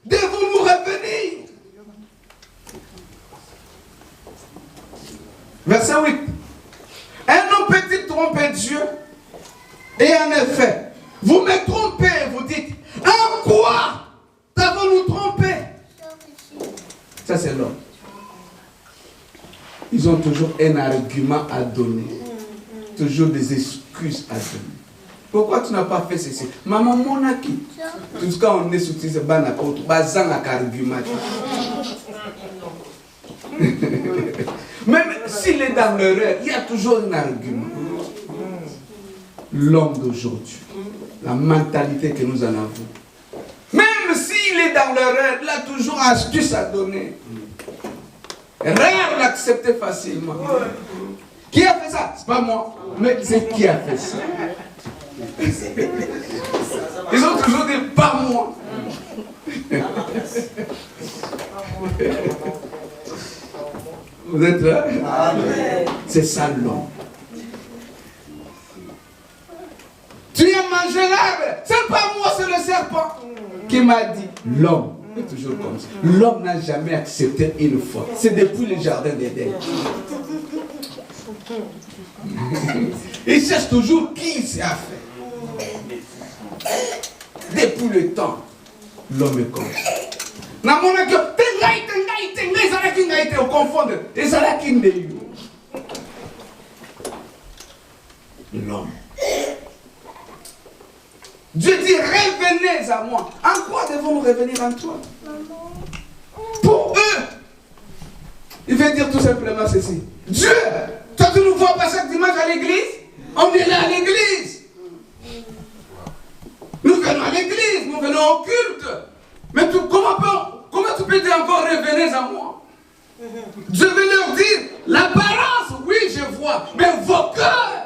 [SPEAKER 1] devons-nous revenir? Verset 8. Un homme peut-il tromper Dieu? Et en effet, vous me trompez, vous dites, en quoi t'avons-nous trompé? Ça, c'est l'homme. Ils ont toujours un argument à donner. Toujours des excuses à donner. Pourquoi tu n'as pas fait ceci? Maman, mon aki. Tout ce qu'on est sous ces bancs à côté, basant à argument. Même s'il est dans l'erreur, il y a toujours un argument. L'homme d'aujourd'hui, la mentalité que nous en avons. Même s'il est dans l'erreur, il a toujours astuce à donner. Rare l'accepter facilement. Qui a fait ça? C'est pas moi, mais c'est qui a fait ça. Ils ont toujours dit pas moi. Vous êtes là? C'est ça l'homme. Tu as mangé l'arbre. C'est pas moi, c'est le serpent qui m'a dit. L'homme, c'est toujours comme ça. L'homme n'a jamais accepté une fois. C'est depuis le jardin d'Éden. Il cherche toujours qui s'est affaire. Depuis le temps, l'homme est comme ça. L'homme. Dieu dit, revenez à moi. En quoi devons-nous revenir en toi? Pour eux, il veut dire tout simplement ceci. Dieu, toi tu nous vois pas chaque dimanche à l'église? On est là à l'église. Nous venons à l'église, nous venons au culte. Mais comment tu peux dire encore revenez à moi? Je vais leur dire, l'apparence, oui je vois, mais vos cœurs.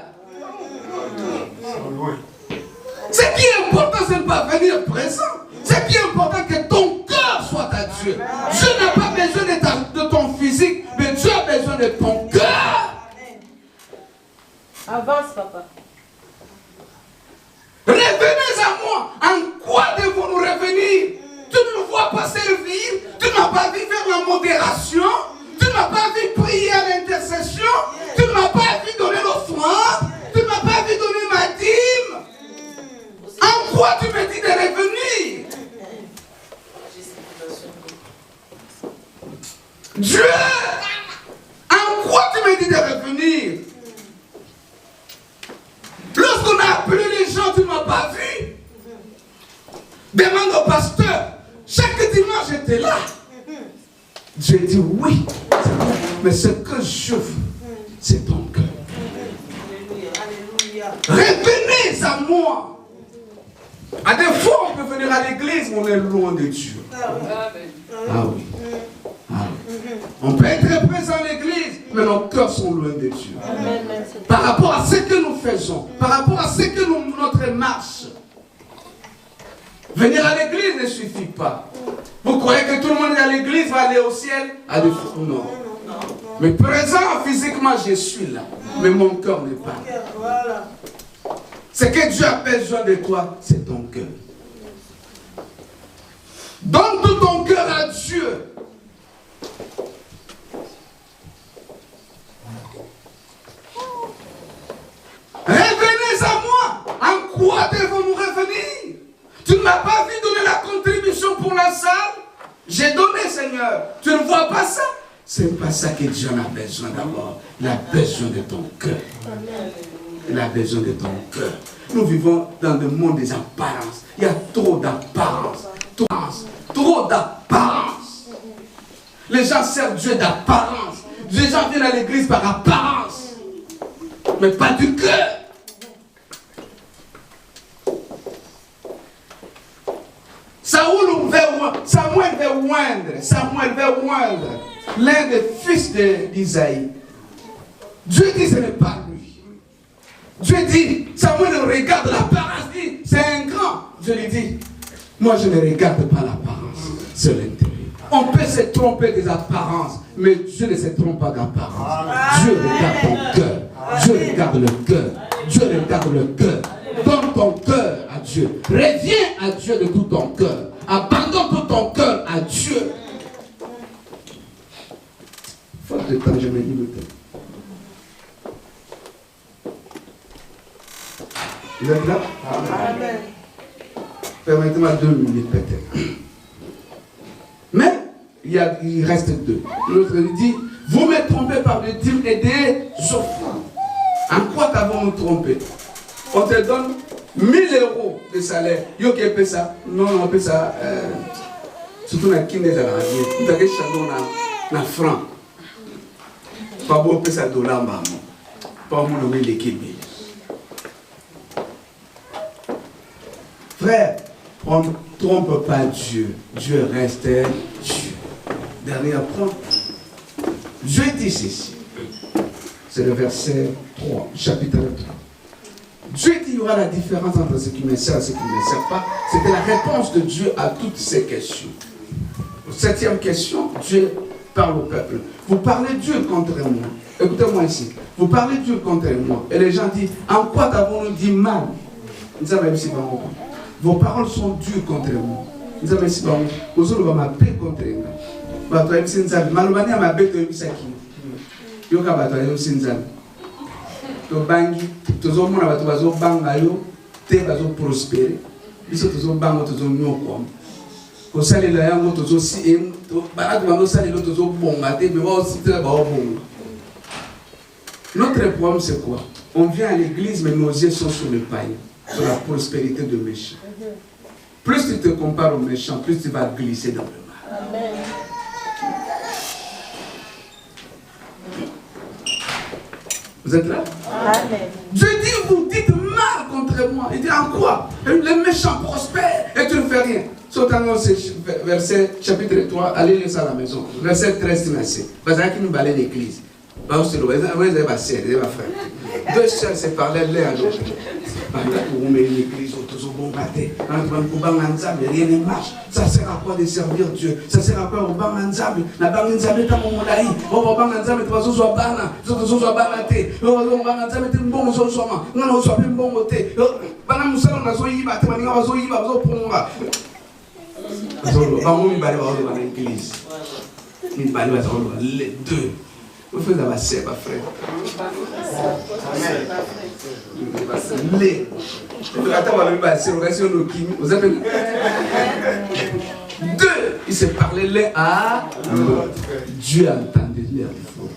[SPEAKER 1] Ce qui est important, c'est de ne pas venir présent. Ce qui est important, c'est que ton cœur soit à Dieu. Dieu n'a pas besoin de ton physique, mais Dieu a besoin de ton cœur.
[SPEAKER 3] Avance, papa.
[SPEAKER 1] Revenez à moi. En quoi devons-nous revenir? Tu ne nous vois pas servir. Tu ne m'as pas vu faire la modération. Tu ne m'as pas vu prier à l'intercession. Tu ne m'as pas vu donner l'offrande. Tu ne m'as pas vu donner ma dîme. En quoi tu me dis de revenir? Dieu, en quoi tu me dis de revenir? Lorsqu'on a appelé les gens, tu ne m'as pas vu. Demande au pasteur. Chaque dimanche, j'étais là. Dieu dit oui. Mais ce que je veux, c'est ton cœur. Revenez à moi. À des fois, on peut venir à l'église, mais on est loin de Dieu. Ah oui. Ah oui. On peut être présent à l'église, mais nos cœurs sont loin de Dieu. Par rapport à ce que nous faisons, par rapport à ce que notre marche. Venir à l'église ne suffit pas. Vous croyez que tout le monde est à l'église va aller au ciel? À des fois, non. Mais présent physiquement, je suis là. Mais mon cœur n'est pas là. Ce que Dieu a besoin de toi, c'est ton cœur. Donne tout ton cœur à Dieu. Revenez à moi. En quoi devons-nous revenir? Tu ne m'as pas vu donner la contribution pour la salle? J'ai donné, Seigneur. Tu ne vois pas ça? C'est pas ça que Dieu en a besoin d'abord. Il a besoin de ton cœur. Il a besoin de ton cœur. Nous vivons dans le monde des apparences. Il y a trop d'apparences. Trop d'apparences. Les gens servent Dieu d'apparence. Les gens viennent à l'église par apparence. Mais pas du cœur. Samuel veut oindre l'un des fils d'Isaïe. Dieu dit ce n'est pas lui. Dieu dit, Samuel regarde l'apparence, dit c'est un grand. Je lui dis, moi je ne regarde pas l'apparence, c'est l'intérieur. On peut se tromper des apparences, mais Dieu ne se trompe pas d'apparence. Dieu regarde ton cœur. Dieu regarde le cœur. Dieu regarde le cœur. Donne ton cœur à Dieu. Reviens à Dieu de tout ton cœur. Abandonne tout ton cœur à Dieu. Faute de temps, je me dis le temps. il reste 2. L'autre lui dit, vous me trompez par des dîmes et des offrandes. En quoi t'avons-nous trompé? On te donne 1000 euros de salaire. Yo qui paie ça? Non, on paie ça. Surtout dans la Kine des Arabiens. Vous avez changé dans franc. Pas bon, on paie ça dollar, maman. Pas bon, on les Québec. Frère, on ne trompe pas Dieu. Dieu reste Dieu. Dernier point. Dieu dit ceci. C'est le verset 3, chapitre 3. Dieu dit qu'il y aura la différence entre ce qui me sert et ce qui ne me sert pas. C'était la réponse de Dieu à toutes ces questions. Septième question, Dieu parle au peuple. Vous parlez Dieu contre moi. Écoutez-moi ici. Vous parlez Dieu contre moi. Et les gens disent, en quoi t'avons-nous dit mal? Vos paroles sont dures contre moi. Vous avez dit, vous avez ma paix contre moi. Vous avez dit, malobani a ma paix de Misaki. Yo ka bato yo sinzana. To bangi, tozo mona bato bazo banga yo, te bazo prospérer. Biso tozo banga tozo nyoko. Ko sali la yango tozo si em, to bana to sali lo tozo bonga te be ba aussi te ba bonga. Notre problème c'est quoi? On vient à l'église mais nos yeux sont sur le païen, sur la prospérité de méchants. Plus tu te compares aux méchants, plus tu vas glisser dans le mal. Amen. Vous êtes là? Amen. Dieu dit, vous dites mal contre moi. Il dit, en quoi? Les méchants prospèrent et tu ne fais rien. Sautant verset chapitre 3, allez lire ça à la maison. Verset 13, tu m'as dit. Parce qu'il nous balait l'église. Deux sœurs se parlaient l'un à l'autre. Pour l'église, rien ne marche. Ça sert à quoi de servir Dieu? Ça sert à quoi au banganzam? La banganzam est à mon laï. Au banganzam est à son soit bana. Son soit banaté. Au banganzam est un bon son soit. Non, soit un bon côté. Banamoussa, on a son yiba. Tu m'as dit, yiba, vous prendra. L'église. Les deux. Vous faites la basse, ma frère. Les. Vous avez deux, ils se parlaient l'un à l'autre. Dieu entendait leur discours.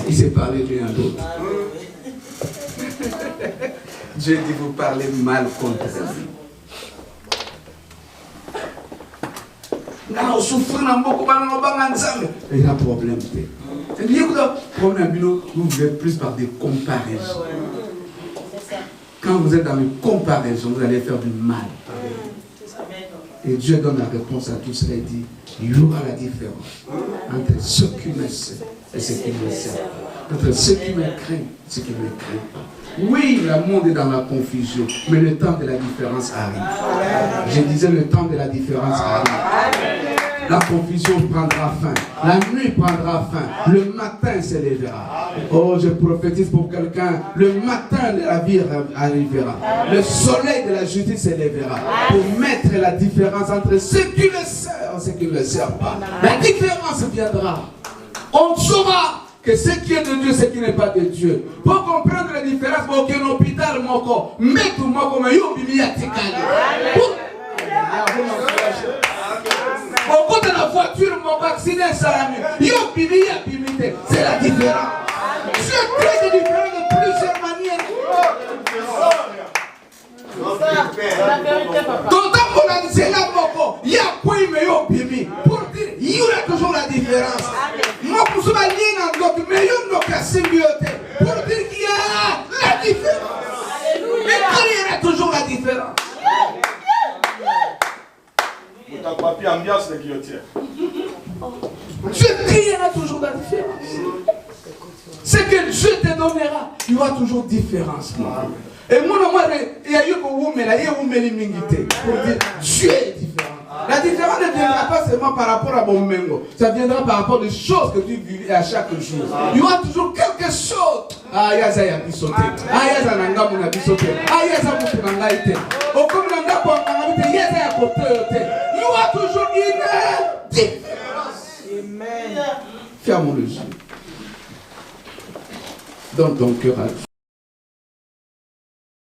[SPEAKER 1] Ils se parlaient l'un à l'autre. Dieu dit vous parlez mal contre lui. Il y a un problème. Vous êtes plus par des comparaisons. Quand vous êtes dans les comparaisons, vous allez faire du mal. Et Dieu donne la réponse à tout cela. Il dit, il y aura la différence entre ceux qui me servent et ceux qui me servent. Entre ceux qui me craignent et ceux qui ne me craignent pas. Oui, le monde est dans la confusion, mais le temps de la différence arrive. Je disais, le temps de la différence arrive. La confusion prendra fin. La nuit prendra fin. Le matin s'élèvera. Oh, je prophétise pour quelqu'un. Le matin de la vie arrivera. Le soleil de la justice s'élèvera. Pour mettre la différence entre ceux qui le servent et ceux qui ne le servent pas. La différence viendra. On saura que ce qui est de Dieu, ce qui n'est pas de Dieu. Pour comprendre la différence, pour qu'un hôpital, mettre moi comme un yobimi à Tikali. Au côté de la voiture, mon accident, c'est la différence. Dieu crée des différences de plusieurs manières. D'autant qu'on a dit là, il y a quoi il pour dire, il y aura toujours la différence. Moi, pour ce moment, il y a un mais il y a symbioté pour dire qu'il y a la différence. Mais il y aura toujours la différence. Dieu criera toujours la différence. Ce que Dieu te donnera, il y aura toujours différence. Et moi, il y a eu pour dire Dieu est différent. La différence ne viendra pas seulement par rapport à mon mengo. Ça viendra par rapport aux choses que tu vis à chaque jour. Il y aura toujours quelque chose. Ah, il y a ça, il y a bisoté. Ah, il y a ça, il y a bisoté. Ah, il y a ça, il y a bisoté. Au comme il y a il y aura toujours une différence. Amen. Fermons les yeux. Donne ton cœur à Dieu.